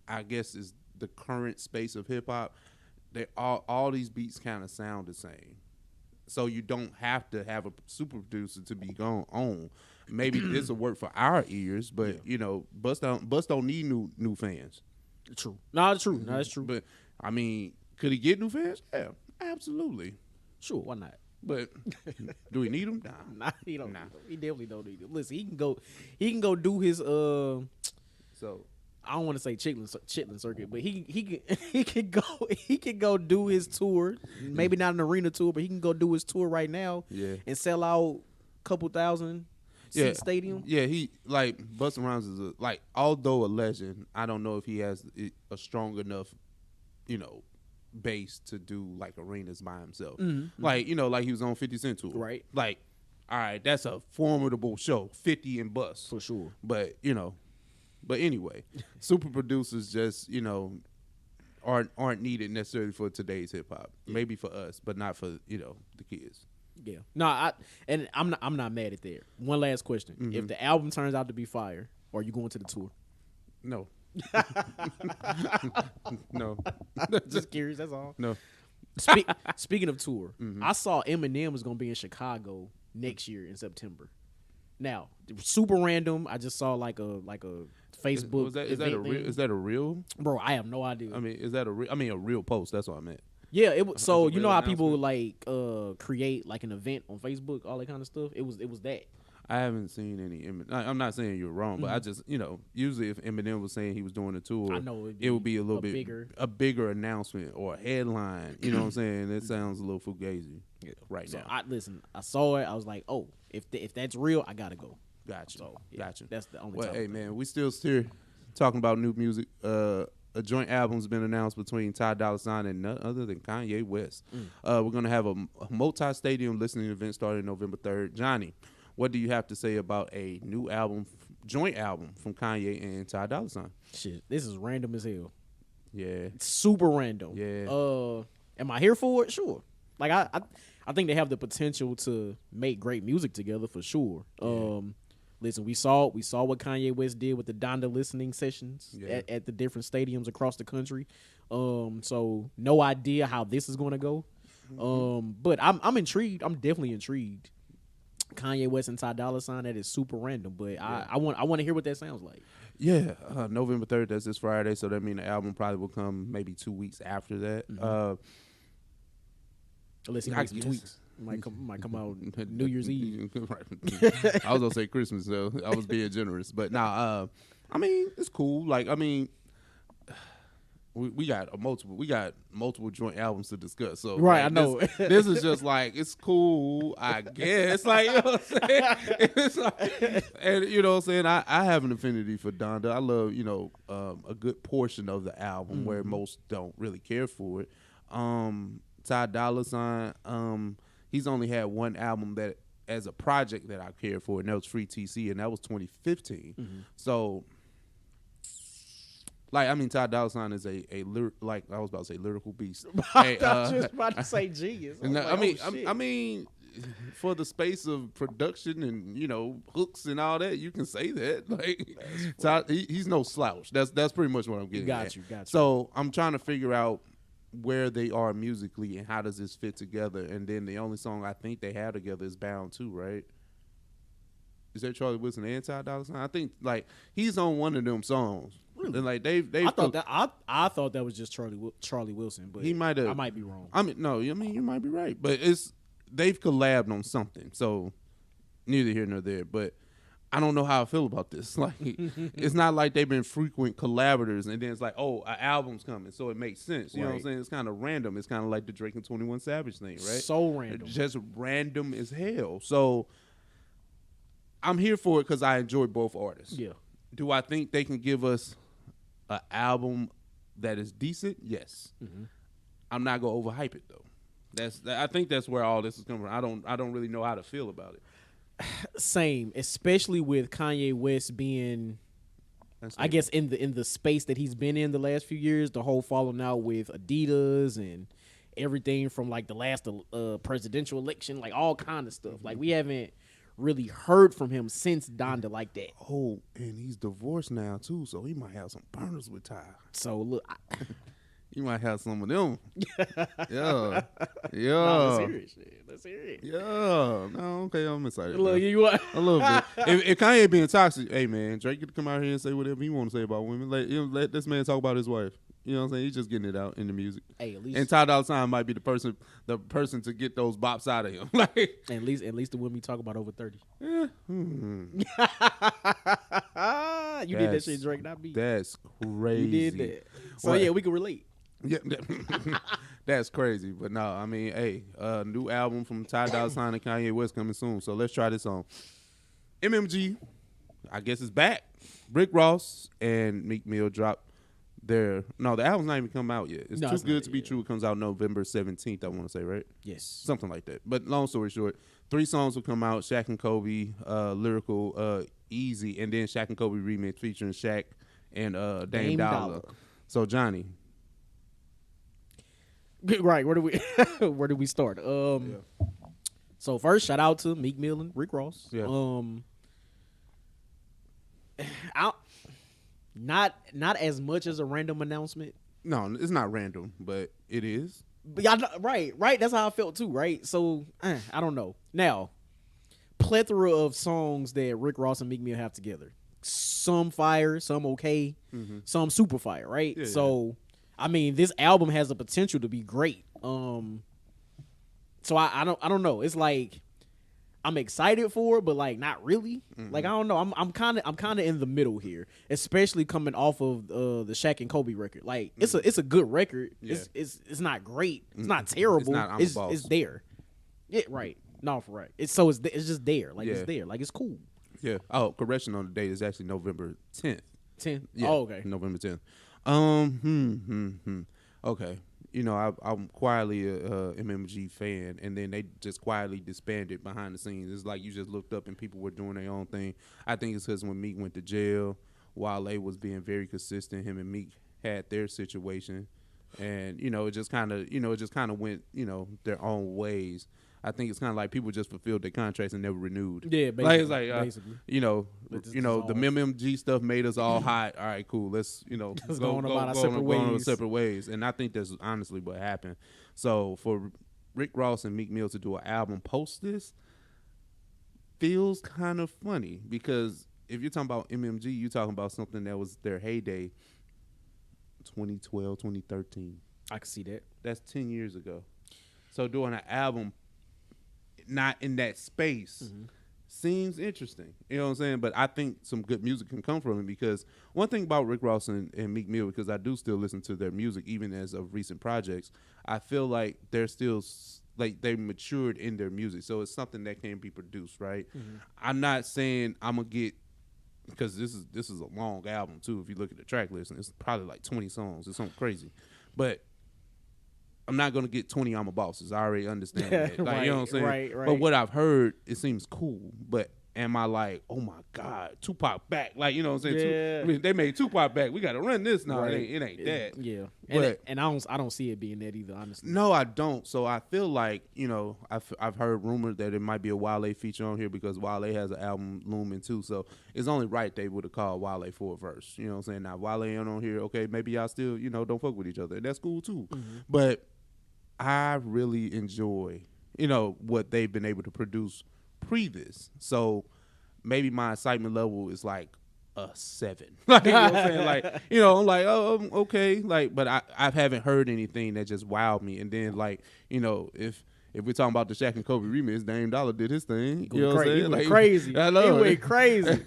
I guess is the current space of hip hop, they all these beats kind of sound the same. So you don't have to have a super producer to be going on. Maybe this will work for our ears, but Bust don't need new fans. True. No, it's true. No, it's true. But I mean, could he get new fans? Yeah, absolutely. Sure, why not? But do we need him? Nah, he don't. Nah. He definitely don't need him. Listen, he can go do his So I don't want to say chitlin circuit, but he can go do his tour. Maybe not an arena tour, but he can go do his tour right now. Yeah. And sell out a couple thousand seat stadium. Yeah, he like Busta Rhymes is although a legend, I don't know if he has a strong enough, base to do like arenas by himself. Like like he was on 50 Cent tour, right? Like, all right, that's a formidable show, 50 and Bust for sure. But but anyway, super producers just aren't needed necessarily for today's hip hop. Maybe for us, but not for the kids. Yeah, no, I'm not mad at that. One last question: if the album turns out to be fire, are you going to the tour? No. No. Just curious, that's all. No. Speaking of tour, I saw Eminem was going to be in Chicago next year in September. Now, super random. I just saw like a Facebook. Is that a real? Bro, I have no idea. I mean, is that a real post? That's what I meant. Yeah, it was. So you know how people like create like an event on Facebook, all that kind of stuff. It was that. I haven't seen any. I'm not saying you're wrong, but I just usually if Eminem was saying he was doing a tour, I know it would be a little bit bigger. A bigger announcement or a headline. You know what I'm saying? It sounds a little fugazi right now. I saw it. I was like, oh, if that's real, I gotta go. Gotcha. So Gotcha. That's the only. Well, hey man, we still here talking about new music. A joint album's been announced between Ty Dolla $ign and none other than Kanye West. We're gonna have a multi-stadium listening event starting November 3rd. Johnny, what do you have to say about a new joint album from Kanye and Ty Dolla $ign? Shit, this is random as hell. Yeah, it's super random. Yeah. Am I here for it? Sure. Like I think they have the potential to make great music together for sure. Yeah. Listen, we saw what Kanye West did with the Donda listening sessions at the different stadiums across the country. So no idea how this is going to go. But I'm intrigued. I'm definitely intrigued. Kanye West and Ty Dolla $ign, that is super random, but I want to hear what that sounds like. Yeah, November 3rd, that's this Friday, so that means the album probably will come maybe 2 weeks after that. Unless he makes some tweaks. Might come out New Year's Eve. Right. I was gonna say Christmas, so I was being generous. But now, I mean, it's cool. Like, I mean, we got multiple joint albums to discuss. So right, like, I know. This is just like, it's cool, I guess. Like, you know what I'm saying? It's like, and you know what I'm saying? I have an affinity for Donda. I love, a good portion of the album where most don't really care for it. Ty Dolla $ign, he's only had one album that as a project that I cared for, and that was Free TC, and that was 2015. So, like, I mean, Ty Dolla $ign is I was about to say lyrical beast. I thought you was about to say genius. I mean, for the space of production and hooks and all that, you can say that. Like, Ty, he's no slouch. That's pretty much what I'm getting. Got you. So I'm trying to figure out where they are musically and how does this fit together. And then the only song I think they have together is Bound 2, right? Is that Charlie Wilson and Ty Dolla $ign? I think like he's on one of them songs. And like they've I thought that was just Charlie Wilson, but he might have. I might be wrong. I mean, no, I mean you might be right, but they've collabed on something, so neither here nor there. But I don't know how I feel about this. Like, it's not like they've been frequent collaborators, and then it's like, oh, an album's coming, so it makes sense. You know what I'm saying? It's kind of random. It's kind of like the Drake and 21 Savage thing, right? So random, just random as hell. So I'm here for it because I enjoy both artists. Yeah. Do I think they can give us an album that is decent? Yes. I'm not gonna overhype it though. I think that's where all this is coming from. I don't really know how to feel about it. Same, especially with Kanye West being, I guess, in the space that he's been in the last few years, the whole falling out with Adidas and everything from like the last presidential election, like all kind of stuff. Like we haven't really heard from him since Donda like that. Oh, and he's divorced now too, so he might have some burners with Ty. So look, you might have some of them. Yeah. No, let's hear it. Yeah. No, okay, I'm excited. Look, you what? A little bit. If Kanye being toxic, hey man, Drake could come out here and say whatever he want to say about women. Let this man talk about his wife. You know what I'm saying? He's just getting it out in the music. Hey, at least, and Ty Dolla $ign might be the person to get those bops out of him. Like, at least the women we talk about over 30. Yeah. You did that shit, Drake, not me. That's crazy. You did that. So yeah, we can relate. Yeah, that's crazy. But no, I mean, hey, new album from Ty Dolla $ign and Kanye West coming soon. So let's try this on. MMG, I guess it's back. Rick Ross and Meek Mill dropped the album's not even come out yet. It's Too Good to Be True. It comes out November 17th, I want to say, right? Yes. Something like that. But long story short, 3 songs will come out. Shaq and Kobe, lyrical, Easy, and then Shaq and Kobe remix featuring Shaq and Dame Dollar. So Johnny. Right, where do we start? So first, shout out to Meek Mill and Rick Ross. Yeah. Not as much as a random announcement. No, it's not random, but it is. But y'all, right. That's how I felt too. Right. So I don't know. Now, plethora of songs that Rick Ross and Meek Mill have together. Some fire, some okay, some super fire. Right. Yeah, so, I mean, this album has the potential to be great. So I don't know. It's like I'm excited for it, but like not really. Like I don't know. I'm kind of in the middle here, especially coming off of the Shaq and Kobe record. Like it's a good record. Yeah. It's not great. It's not terrible. It's there. Yeah, right. No, for right. It's just there. Like it's there. Like it's cool. Yeah. Oh, correction on the date is actually November 10th. 10th. Yeah, Oh, okay. November 10th. Okay. You know, I'm quietly a MMG fan, and then they just quietly disbanded behind the scenes. It's like you just looked up and people were doing their own thing. I think it's because when Meek went to jail, Wale was being very consistent. Him and Meek had their situation, and it just kind of went their own ways. I think it's kind of like people just fulfilled their contracts and never renewed. Yeah, basically. Like it's like basically. The MMG stuff made us all hot. All right, cool. Let's go on our separate ways. And I think that's honestly what happened. So for Rick Ross and Meek Mill to do an album post this feels kind of funny, because if you're talking about MMG, you're talking about something that was their heyday, 2012, 2013. I can see that. That's 10 years ago. So doing an album not in that space seems interesting. You know what I'm saying? But I think some good music can come from it, because one thing about Rick Ross and Meek Mill, because I do still listen to their music even as of recent projects, I feel like they're still like they matured in their music. So it's something that can be produced, right? I'm not saying I'm gonna get, because this is a long album too. If you look at the track list, and it's probably like 20 songs. It's something crazy, but I'm not gonna get 20 I'm a Bosses. I already understand that. Like, you know what I'm saying? Right. But what I've heard, it seems cool. But am I like, oh my God, Tupac back? Like, you know what I'm saying? Yeah. I mean, they made Tupac back. We gotta run this now. Right. It ain't that. Yeah. But And I don't see it being that either, honestly. no, I don't. So I feel like, I've heard rumors that it might be a Wale feature on here, because Wale has an album looming too. So it's only right they would have called Wale for a verse. You know what I'm saying? Now Wale ain't on here. Okay, maybe y'all still, don't fuck with each other. That's cool too. But I really enjoy, what they've been able to produce pre this. So maybe my excitement level is like a 7. Like, you know what I'm saying? Like, you know, I'm like, oh, okay. Like, but I haven't heard anything that just wowed me. And then, like, you know, if we're talking about the Shaq and Kobe remix, Dame Dollar did his thing. You know what I'm saying? He went Like, crazy. I know. He went crazy.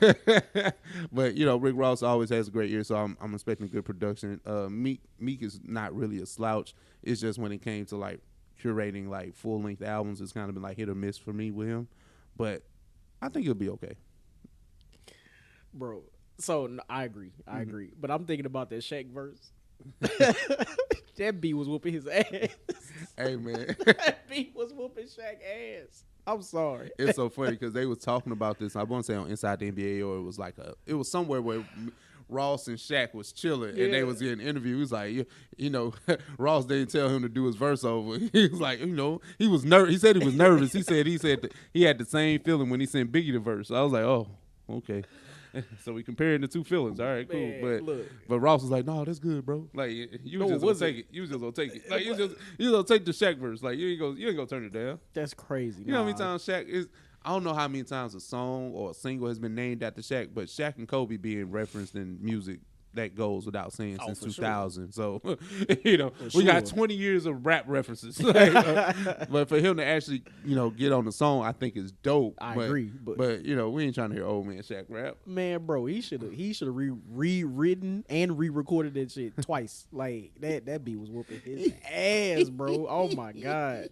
But, you know, Rick Ross always has a great ear, so I'm expecting good production. Meek is not really a slouch. It's just when it came to, like, curating, like, full-length albums, it's kind of been, like, hit or miss for me with him. But I think it'll be okay. Bro, so no, I agree. But I'm thinking about that Shaq verse. That beat was whooping his ass. Hey, man. That beat was whooping Shaq ass. I'm sorry. It's so funny because they was talking about this. I want to say on Inside the NBA, or it was somewhere where Ross and Shaq was chilling, and they was getting interviewed. He was like, you know, Ross didn't tell him to do his verse over. He was like, you know, he was nervous. He said he was nervous. He said that he had the same feeling when he sent Biggie the verse. I was like, oh, okay. So we comparing the two feelings. All right, cool. Man, but Ross was like, no, that's good, bro. Like, you was just gonna take it. You was just gonna take it. Like, you gonna take the Shaq verse. Like, you ain't gonna turn it down. That's crazy. You know how many times Shaq is? I don't know how many times a song or a single has been named after Shaq, but Shaq and Kobe being referenced in music that goes without saying since 2000. Sure. So, you know, we got 20 years of rap references. But for him to actually, you know, get on the song, I think is dope. I agree. But, you know, we ain't trying to hear old man Shaq rap. Man, bro, he should have rewritten and re-recorded that shit twice. Like that beat was whooping his ass, bro. Oh my God.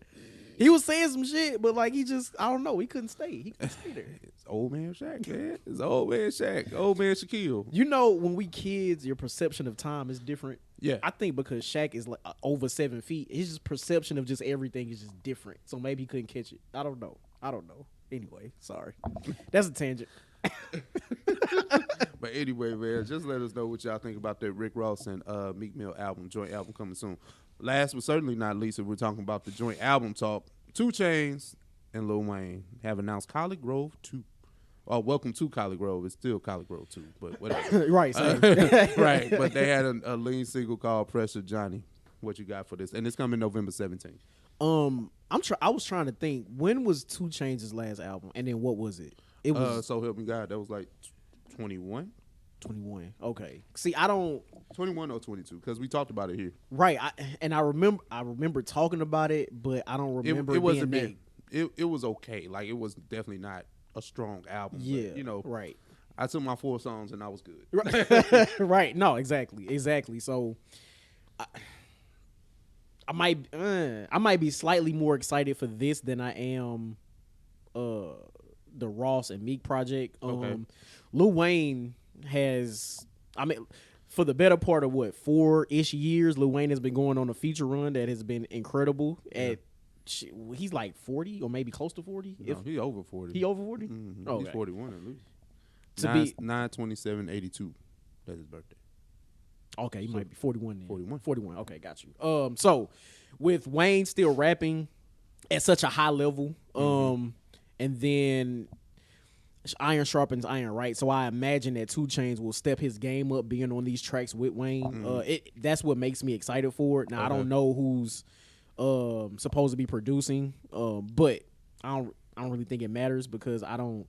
He was saying some shit, but like he just, I don't know, he couldn't stay. He couldn't stay there. It's old man Shaq, man. It's old man Shaq. Old man Shaquille. You know, when we kids, your perception of time is different. Yeah. I think because Shaq is like over 7 feet, his just perception of just everything is just different. So maybe he couldn't catch it. I don't know. Anyway, sorry. That's a tangent. But anyway, man, just let us know what y'all think about that Rick Ross and Meek Mill joint album coming soon. Last but certainly not least, if we're talking about the joint album talk, 2 Chainz and Lil Wayne have announced College Grove 2. Oh, welcome to College Grove. It's still College Grove 2, but whatever. Right. Right. But they had a lean single called Pressure Johnny. What you got for this? And it's coming November 17th. I was trying to think, when was 2 Chainz' last album, and then what was it? It was So Help Me God. That was like 21. 21. Okay. See, I don't 21 or 22 because we talked about it here. Right. I remember talking about it, but I don't remember it wasn't being it was okay. Like, it was definitely not a strong album. Yeah. But, you know, right. I took my 4 songs and I was good. Right. Right. No, exactly. So I might be slightly more excited for this than I am the Ross and Meek project. Okay. Lil Wayne has, for the better part of 4-ish years, Lil Wayne has been going on a feature run that has been incredible. He's like 40 or maybe close to 40. No, he over 40. He over 40? Mm-hmm. Okay. He's 41 at least. To be 9/27/82. That's his birthday. Okay, he might be 41 then. 41. 41. Okay, got you. So with Wayne still rapping at such a high level, and then iron sharpens iron, right? So I imagine that 2 Chainz will step his game up being on these tracks with Wayne. That's what makes me excited for it. Now, I don't know who's supposed to be producing, but I don't really think it matters because I don't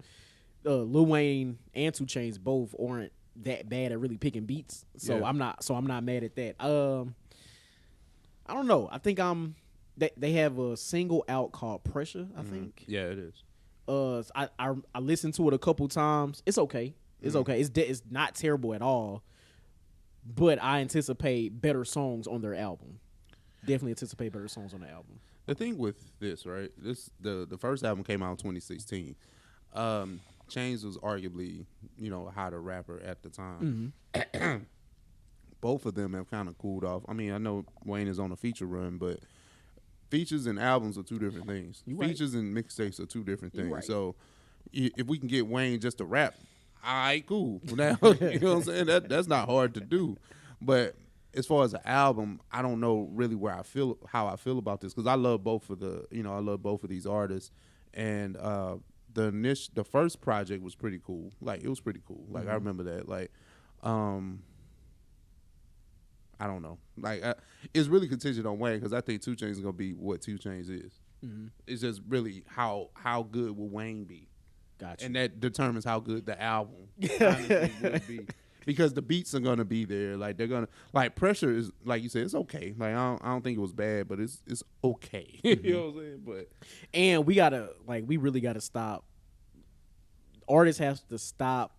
Lil Wayne and 2 Chainz both aren't that bad at really picking beats. So I'm not mad at that. I don't know. I think they have a single out called Pressure, I think. Yeah, it is. I listened to it a couple times. It's okay. It's okay. It's not terrible at all. But I anticipate better songs on their album. Definitely anticipate better songs on the album. The thing with this, right? The first album came out in 2016. Chainz was arguably, you know, a hotter rapper at the time. Both of them have kind of cooled off. I mean, I know Wayne is on a feature run, but features and albums are 2 different things. Features and mixtapes are 2 different things. Right. So if we can get Wayne just to rap, all right, cool. Now, you know what I'm saying? That's not hard to do. But as far as the album, I don't know really how I feel about this because I love both of these artists, and the first project was pretty cool. Like, it was pretty cool. Like, I remember that. Like, I don't know. Like, it's really contingent on Wayne because I think 2 Chainz is gonna be what 2 Chainz is. It's just really how good will Wayne be. Gotcha. And that determines how good the album honestly will be. Because the beats are gonna be there, like they're gonna like Pressure is like you said, it's okay. Like I don't think it was bad, but it's okay. You know what I'm saying? But And we really gotta stop. Artists have to stop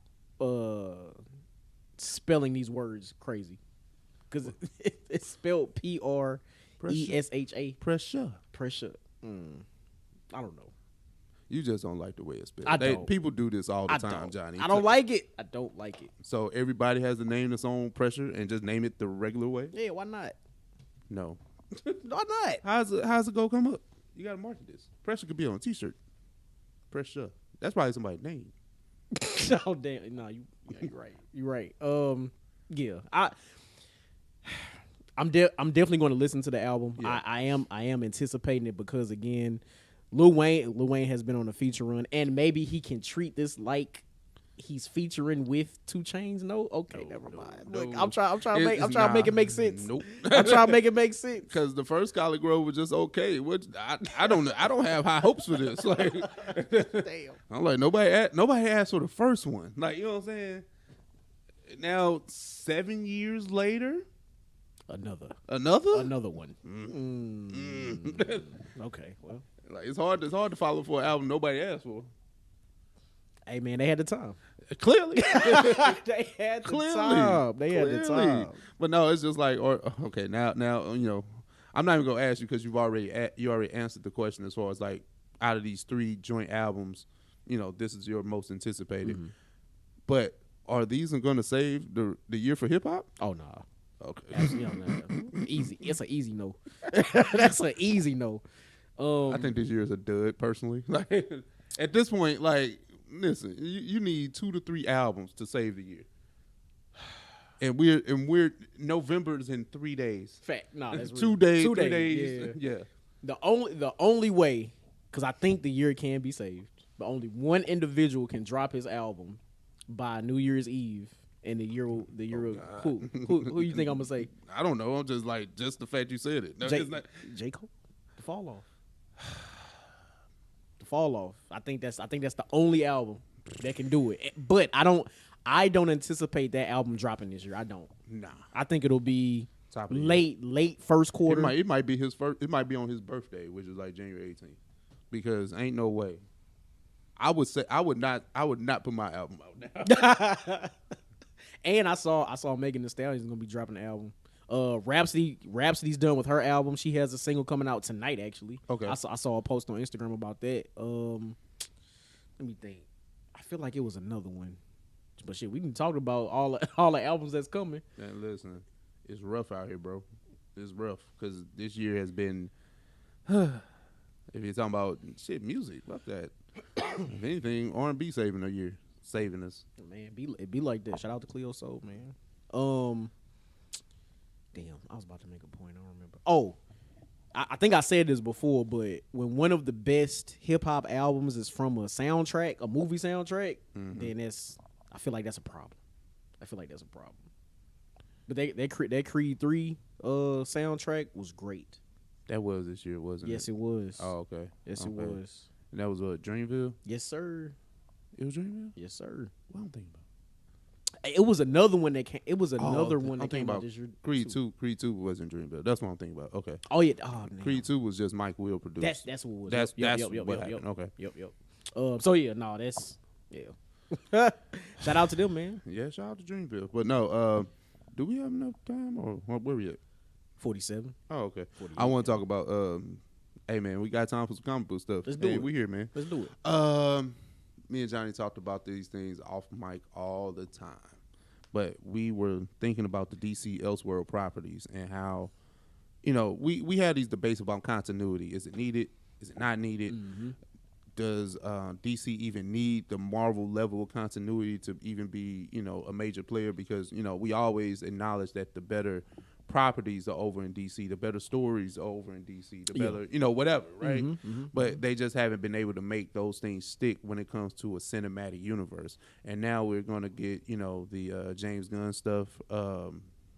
spelling these words crazy, because it's spelled PRESSHA. Pressure. Pressure. I don't know. You just don't like the way it's spelled. I don't. People do this all the I time, don't. Johnny. I don't like it. I don't like it. So everybody has to name its own Pressure and just name it the regular way? Yeah, why not? No. Why not? How's it go come up? You gotta market this. Pressure could be on a t-shirt. Pressure. That's probably somebody's name. Oh damn! No, you're right. You're right. Yeah. I'm definitely going to listen to the album. Yeah. I am anticipating it because again, Lil Wayne has been on a feature run, and maybe he can treat this like he's featuring with 2 Chainz. No, okay, never mind. no. Look, I'm trying to It's make it make sense. Nope. I'm trying to make it make sense. Because the first Collard Grove was just okay. I don't have high hopes for this. Like, Damn. I'm like nobody asked for the first one. Like, you know what I'm saying? Now 7 years later, Another one. Okay, well, like it's hard to follow for an album nobody asked for. hey man, they had the time. Clearly, They had the clearly, time. They had the clearly. time. But no, it's just like, okay, now you know, I'm not even gonna ask you because you already answered the question as far as like out of these 3 joint albums, you know, this is your most anticipated. Mm-hmm. But are these going to save the year for hip hop? Oh no. Okay, No. Easy. It's an easy no. That's an easy no. I think this year is a dud personally. Like at this point, like listen, you need 2 to 3 albums to save the year. And we're November's in 3 days. Fact. No, that's 2 real. days. 2 3 days. days. Yeah. Yeah. The only way, because I think the year can be saved, but only one individual can drop his album by New Year's Eve, and the year who you think I'm gonna say? I don't know. I'm just like the fact you said it. No, it's not. J. Cole? The Fall Off. The Fall Off. I think that's the only album that can do it. But I don't anticipate that album dropping this year. I don't. Nah. I think it'll be Top of the late first quarter. It might be his first. It might be on his birthday, which is like January 18th, because ain't no way. I would say I would not put my album out now. And I saw Megan Thee Stallion's gonna be dropping an album. Rhapsody's done with her album. She has a single coming out tonight, actually. Okay. I saw a post on Instagram about that. Let me think. I feel like it was another one, but shit, we can talk about all the albums that's coming. Man, listen, it's rough out here, bro. It's rough because this year has been. If you're talking about shit, music, fuck that. If anything, R&B saving us. Man, it be like that. Shout out to Cleo Soul, man. Damn, I was about to make a point. I don't remember. Oh, I think I said this before, but when one of the best hip hop albums is from a movie soundtrack, then I feel like that's a problem. But that Creed 3 soundtrack was great. That was this year, wasn't it? Yes, it was. Oh, okay. Yes, Okay. it was. And that was Dreamville? Yes, sir. It was Dreamville? Yes, sir. What I'm thinking about? It was another one that came. It was another I'm one that thinking came out about this year. Creed 2. Creed 2 wasn't Dreamville. That's what I'm thinking about. Okay. Oh yeah. Oh man. Creed 2 was just Mike Will produced. That's what it was. That's Yep, what happened. Okay. Yep. So yeah, no, that's yeah. Shout out to them, man. Yeah, shout out to Dreamville. But no, do we have enough time or where we at? 47. Oh, okay. 48. I want to talk about hey man, we got time for some comic book stuff. Let's do it. We here, man. Let's do it. Me and Johnny talked about these things off mic all the time. But we were thinking about the DC Elseworld properties and how, you know, we had these debates about continuity. Is it needed? Is it not needed? Mm-hmm. Does DC even need the Marvel level of continuity to even be, you know, a major player? Because, you know, we always acknowledge that the better properties are over in DC, the better stories are over in DC, the better, you know, whatever, right? But they just haven't been able to make those things stick when it comes to a cinematic universe. And now we're going to get, you know, the James Gunn stuff,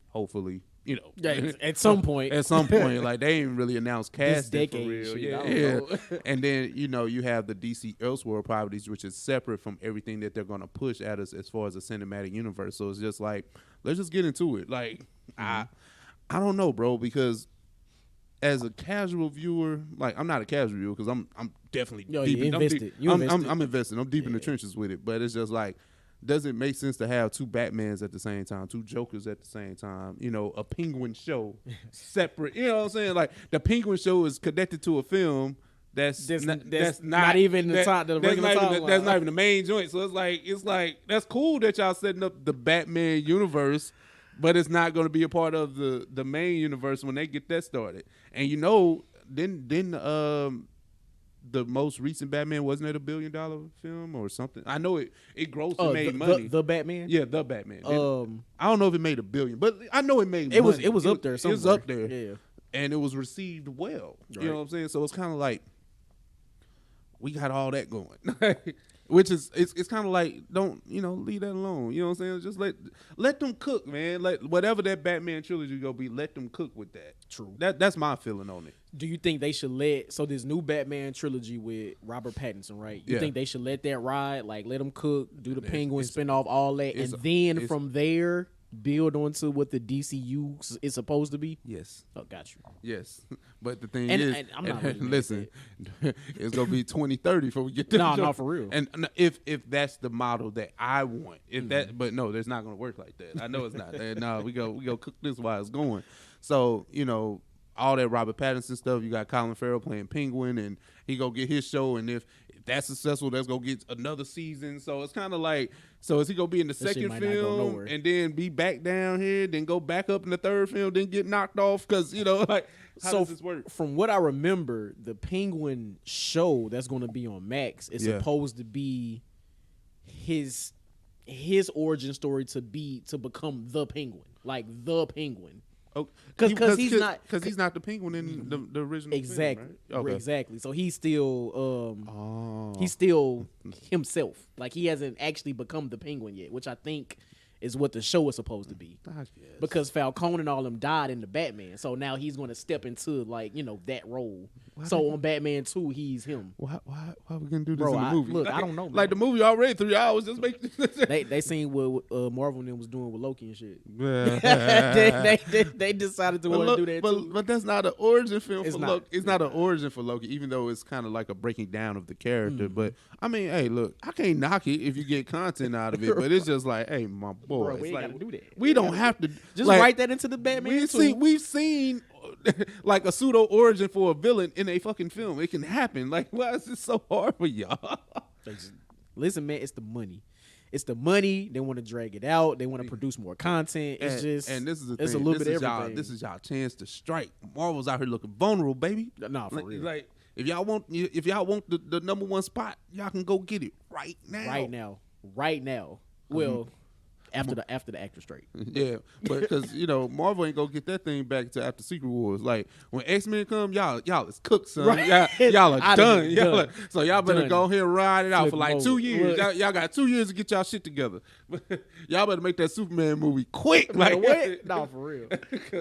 hopefully you know, at some point. At some point, like they ain't really announced casting for decade real. shit, I Yeah. don't know. And then you have the DC Elseworld properties, which is separate from everything that they're gonna push at us as far as the cinematic universe. So it's just like, let's just get into it. Like I don't know, bro, because as a casual viewer, like I'm not a casual viewer because I'm definitely deep you in, invested. I'm invested. I'm deep in the trenches with it, but it's just like, does it make sense to have two Batmans at the same time, two Jokers at the same time? You know, a Penguin show separate. You know what I'm saying? Like the Penguin show is connected to a film that's not even the top. That's not even the main joint. So it's like that's cool that y'all setting up the Batman universe, but it's not going to be a part of the main universe when they get that started. And then the most recent Batman, wasn't it $1 billion film or something? I know it grossed and made money. The Batman? Yeah, the Batman. I don't know if it made $1 billion, but I know it made it money. It was up there somewhere. It was up there. Yeah. And it was received well. Right. You know what I'm saying? So it's kind of like we got all that going. Which is it's kind of like, don't, leave that alone. You know what I'm saying? Just let them cook, man. Let whatever that Batman trilogy go be, let them cook with that. True. That's my feeling on it. Do you think they should so this new Batman trilogy with Robert Pattinson, right? You think they should let that ride? Like let them cook, do the Penguin spinoff, all that, and then from there build onto what the DCU is supposed to be? Yes. Oh, got you. Yes. But the thing and I'm not really listen, it's gonna be 2030 before we get to no, for real. And if that's the model that I want, but no, that's not gonna work like that. I know it's not. No, we go cook this while it's going. So, all that Robert Pattinson stuff, you got Colin Farrell playing Penguin, and he go get his show, and if that's successful, that's gonna get another season. So it's kind of like, so is he gonna be in the second film and then be back down here, then go back up in the third film, then get knocked off? Because like, how does this work? From what I remember, the Penguin show that's gonna be on Max is supposed to be his origin story to become the Penguin, like the Penguin. Because he's not the Penguin in the original exactly film, right? Okay. Exactly. So he's still himself. Like he hasn't actually become the Penguin yet, which I think is what the show is supposed to be. I guess. Because Falcone and all them died in the Batman, so now he's going to step into that role. So on Batman 2, he's him. Why are we gonna do this in the movie? Look, I don't know. Man. Like the movie already 3 hours. Just make they seen what Marvel and them was doing with Loki and shit. Yeah. they decided to want to do that too. But that's not an origin film for not. Loki. It's not an origin for Loki, even though it's kind of like a breaking down of the character. But I mean, hey, look, I can't knock it if you get content out of it. But it's just like, hey, my boy, Bro, we ain't gotta do that. We don't have to just write that into the Batman. We've seen like a pseudo origin for a villain in a fucking film. It can happen. Like, why is this so hard for y'all? Listen, man, it's the money. It's the money. They want to drag it out. They want to produce more content. It's and this is the it's thing. a little bit of everything. This is y'all chance to strike. Marvel's out here looking vulnerable, baby. Nah, for real. Like if y'all want the number one spot, y'all can go get it right now. Right now. Well, after the actor straight. Yeah, but because Marvel ain't gonna get that thing back to after Secret Wars. Like when X-Men come, y'all is cooked, son. Right. Y'all are done. So y'all better Done. go ahead and ride it out for like over. 2 years. Y'all got 2 years to get y'all shit together. Y'all better make that Superman movie quick. Like what? No, for real.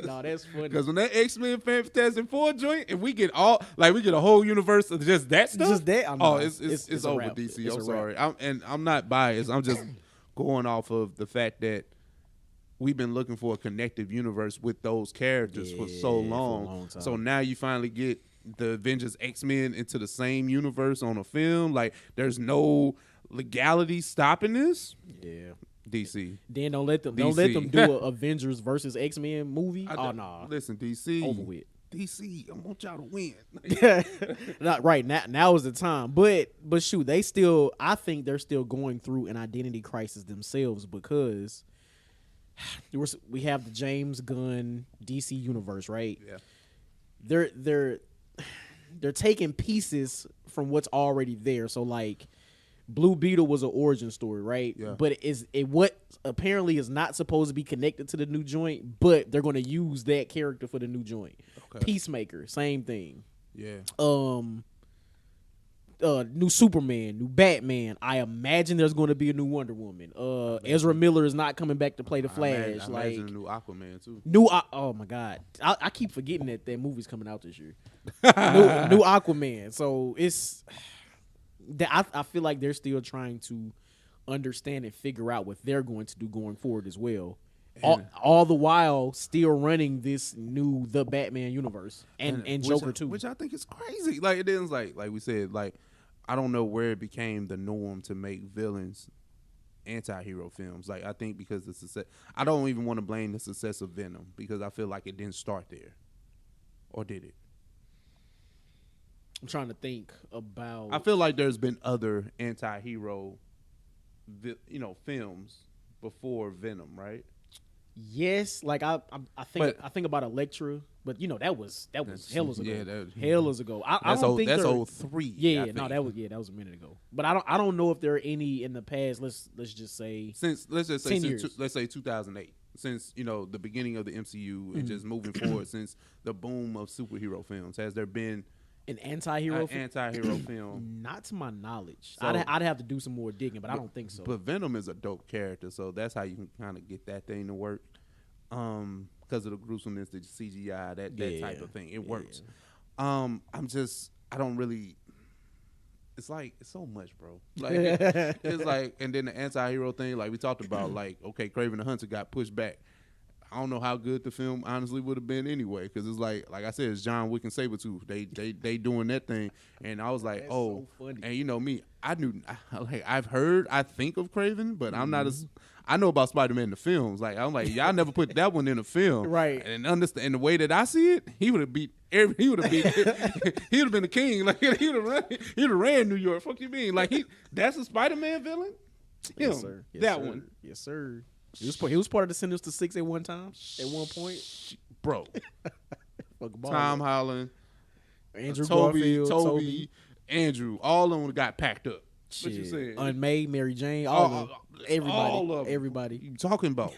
No, that's funny. Because when that X-Men Fantastic Four joint, if we get a whole universe of just that stuff, just that. It's over, wrap. DC. It's I'm a sorry. I'm not biased. I'm just going off of the fact that we've been looking for a connective universe with those characters for so long. For a long time. So now you finally get the Avengers X-Men into the same universe on a film. Like there's no legality stopping this. Yeah. DC. Then don't let them do a Avengers versus X-Men movie. Nah. Listen, DC. Over with. DC, I want y'all to win. Not right now. Now is the time. But shoot, I think they're still going through an identity crisis themselves because we have the James Gunn DC universe, right? Yeah. They're taking pieces from what's already there. So like Blue Beetle was an origin story, right? Yeah. But what apparently is not supposed to be connected to the new joint, but they're going to use that character for the new joint. Okay. Peacemaker, same thing. Yeah. new Superman, new Batman. I imagine there's going to be a new Wonder Woman. Ezra Miller is not coming back to play the Flash. I imagine a new Aquaman too. Oh my God, I keep forgetting that movie's coming out this year. new Aquaman. So it's that I feel like they're still trying to understand and figure out what they're going to do going forward as well. All the while still running this new The Batman universe and Joker too, which I think is crazy. Like it is like we said, like I don't know where it became the norm to make villains anti-hero films. Like I think because the success, I don't even want to blame the success of Venom because I feel like it didn't start there, or did it? I'm trying to think about. I feel like there's been other anti-hero, films before Venom, right? Yes, like I think about Elektra, but that was hell ago. Yeah, hell ago. I don't think that's there- 03. Yeah, no, that was a minute ago. But I don't know if there are any in the past. Let's just say let's just say 10 years. let's say 2008. Since the beginning of the MCU and just moving forward, since the boom of superhero films, has there been an anti-hero film? Not to my knowledge. So- I'd have to do some more digging, but I don't think so. But Venom is a dope character, so that's how you can kind of get that thing to work. Because of the gruesomeness, the CGI, that type of thing, it works. I don't really. It's like it's so much, bro. Like it's like, and then the anti-hero thing, like we talked about, like okay, Kraven the Hunter got pushed back. I don't know how good the film honestly would have been anyway, because it's like I said, it's John Wick and Sabretooth. They doing that thing, and I was like, That's oh, so funny. and me, I think of Kraven, but I'm not as. I know about Spider-Man the films. Like I'm like, y'all never put that one in a film, Right? And understand the way that I see it, he would have beat. He would have been the king. Like he'd have ran New York. Fuck you mean? Like that's a Spider-Man villain. Him, Yes, sir. Yes, that sir. one. Yes, sir. He was part of the Sinister Six at one time. At one point, Bro. Fuck Tom Holland, Andrew Toby, Garfield, Andrew, all of them got packed up. What you Shit. saying? Unmade, Mary Jane, everybody, all of them. everybody. You talking about?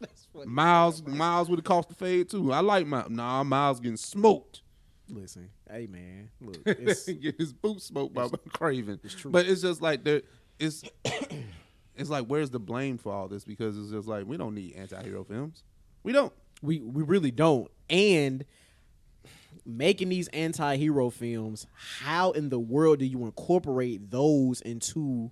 That's funny. Miles would have cost the fade too. I like Miles getting smoked. Listen, hey man, look, it's, Get his boots smoked by Craven. It's true. But it's just like it's like where's the blame for all this? Because it's just like we don't need anti-hero films. We don't. we really don't. And making these anti-hero films, how in the world do you incorporate those into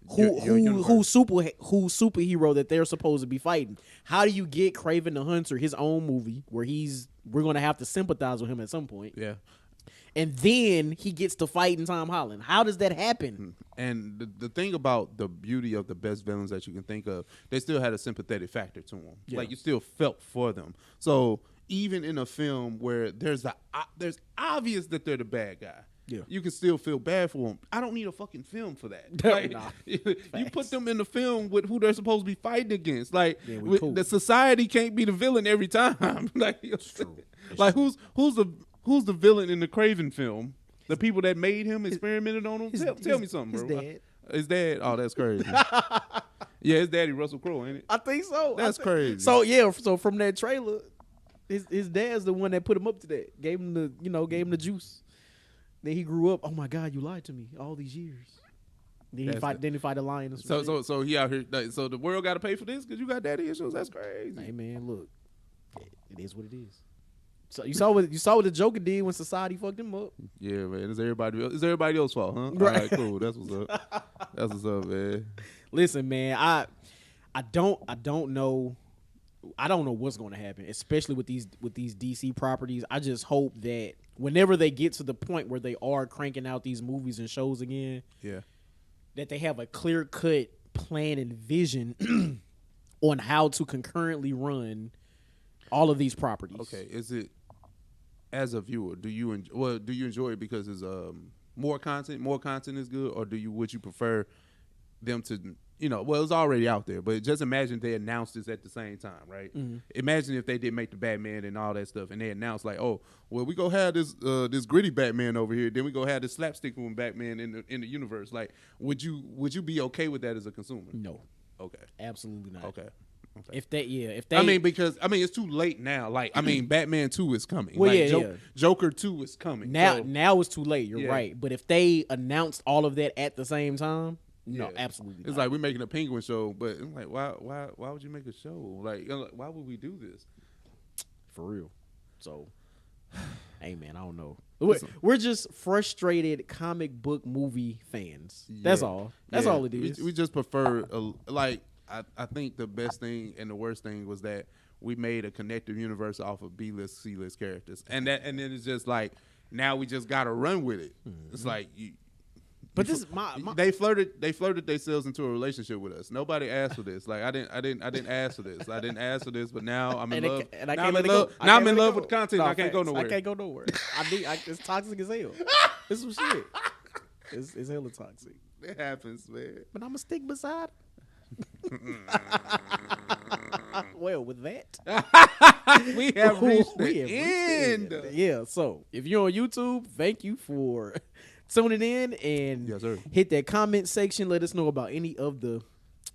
who superhero that they're supposed to be fighting? How do you get Kraven the Hunter his own movie where we're gonna have to sympathize with him at some point, Yeah. and then he gets to fight in Tom Holland? How does that happen? And the thing about the beauty of the best villains that you can think of, they still had a sympathetic factor to them. Yeah. Like you still felt for them. So even in a film where there's obvious that they're the bad guy, Yeah. you can still feel bad for them. I don't need a fucking film for that. Like, Nah. you put them in the film with who they're supposed to be fighting against. Like Yeah, we cool. the society can't be the villain every time. Like, like who's the villain in the Kraven film? The people that made him experimented on him. Tell me something, his bro. dad. His dad. Oh, that's crazy. Yeah, his daddy Russell Crowe, ain't it? I think so. That's crazy. So yeah, so from that trailer, his dad's the one that put him up to that. Gave him the juice. Then he grew up. Oh my God, you lied to me all these years. Then he fight a lion. And some shit. So he out here. So the world got to pay for this because you got daddy issues. That's crazy. Hey man, look, it is what it is. So you saw what the Joker did when society fucked him up. Yeah, man. It's everybody else's fault, huh? Right. All right, cool. That's what's up. That's what's up, man. Listen, man, I don't know. I don't know what's going to happen, especially with these DC properties. I just hope that whenever they get to the point where they are cranking out these movies and shows again, Yeah. that they have a clear-cut plan and vision on how to concurrently run all of these properties. Okay. Is it as a viewer? Do you enjoy it because it's more content? More content is good, or would you prefer them to? Well, it's already out there, but just imagine they announced this at the same time, right? Mm-hmm. Imagine if they did make the Batman and all that stuff, and they announced like, oh, well, we go have this gritty Batman over here, then we go have this slapstick one Batman in the universe. Like, would you be okay with that as a consumer? No, Okay. absolutely not. Okay. If they, I mean, because it's too late now. Like, I mean, Batman 2 is coming. Well, like, yeah. Joker 2 is coming. now it's too late. You're Yeah. right. But if they announced all of that at the same time, no, Yeah. absolutely. It's not. like we're making a Penguin show, but it's like, why would you make a show? Like, why would we do this? For real. So, hey man, I don't know. We're just frustrated comic book movie fans. That's Yeah. all. That's Yeah. all it is. We just prefer I think the best thing and the worst thing was that we made a connective universe off of B-list, C-list characters, and then it's just like now we just gotta run with it. It's like But this is my they flirted themselves into a relationship with us. Nobody asked for this. Like I didn't ask for this. I didn't ask for this, but now I'm in love. And I now can't I'm let in it go. love. I Now can't I'm in let it love go. with content. No, I can't go facts. nowhere. I can't go nowhere. It's toxic as hell. It's some shit. It's hella toxic. It happens, man. But I'm a stick beside. Well, with that, We have reached we the have end. reached the end. Yeah. So if you're on YouTube, thank you for tuning in and Yes, sir. hit that comment section. Let us know about any of the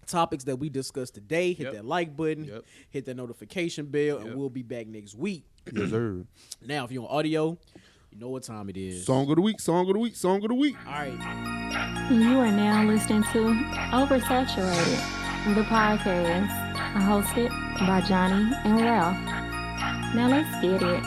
topics that we discussed today. Hit Yep. that like button. Yep. Hit that notification bell, and Yep. we'll be back next week. Yes, sir. Now, if you're on audio, you know what time it is. Song of the week. Song of the week. Song of the week. All right. You are now listening to Oversaturated, the podcast, hosted by Johnny and Ralph. Now let's get it.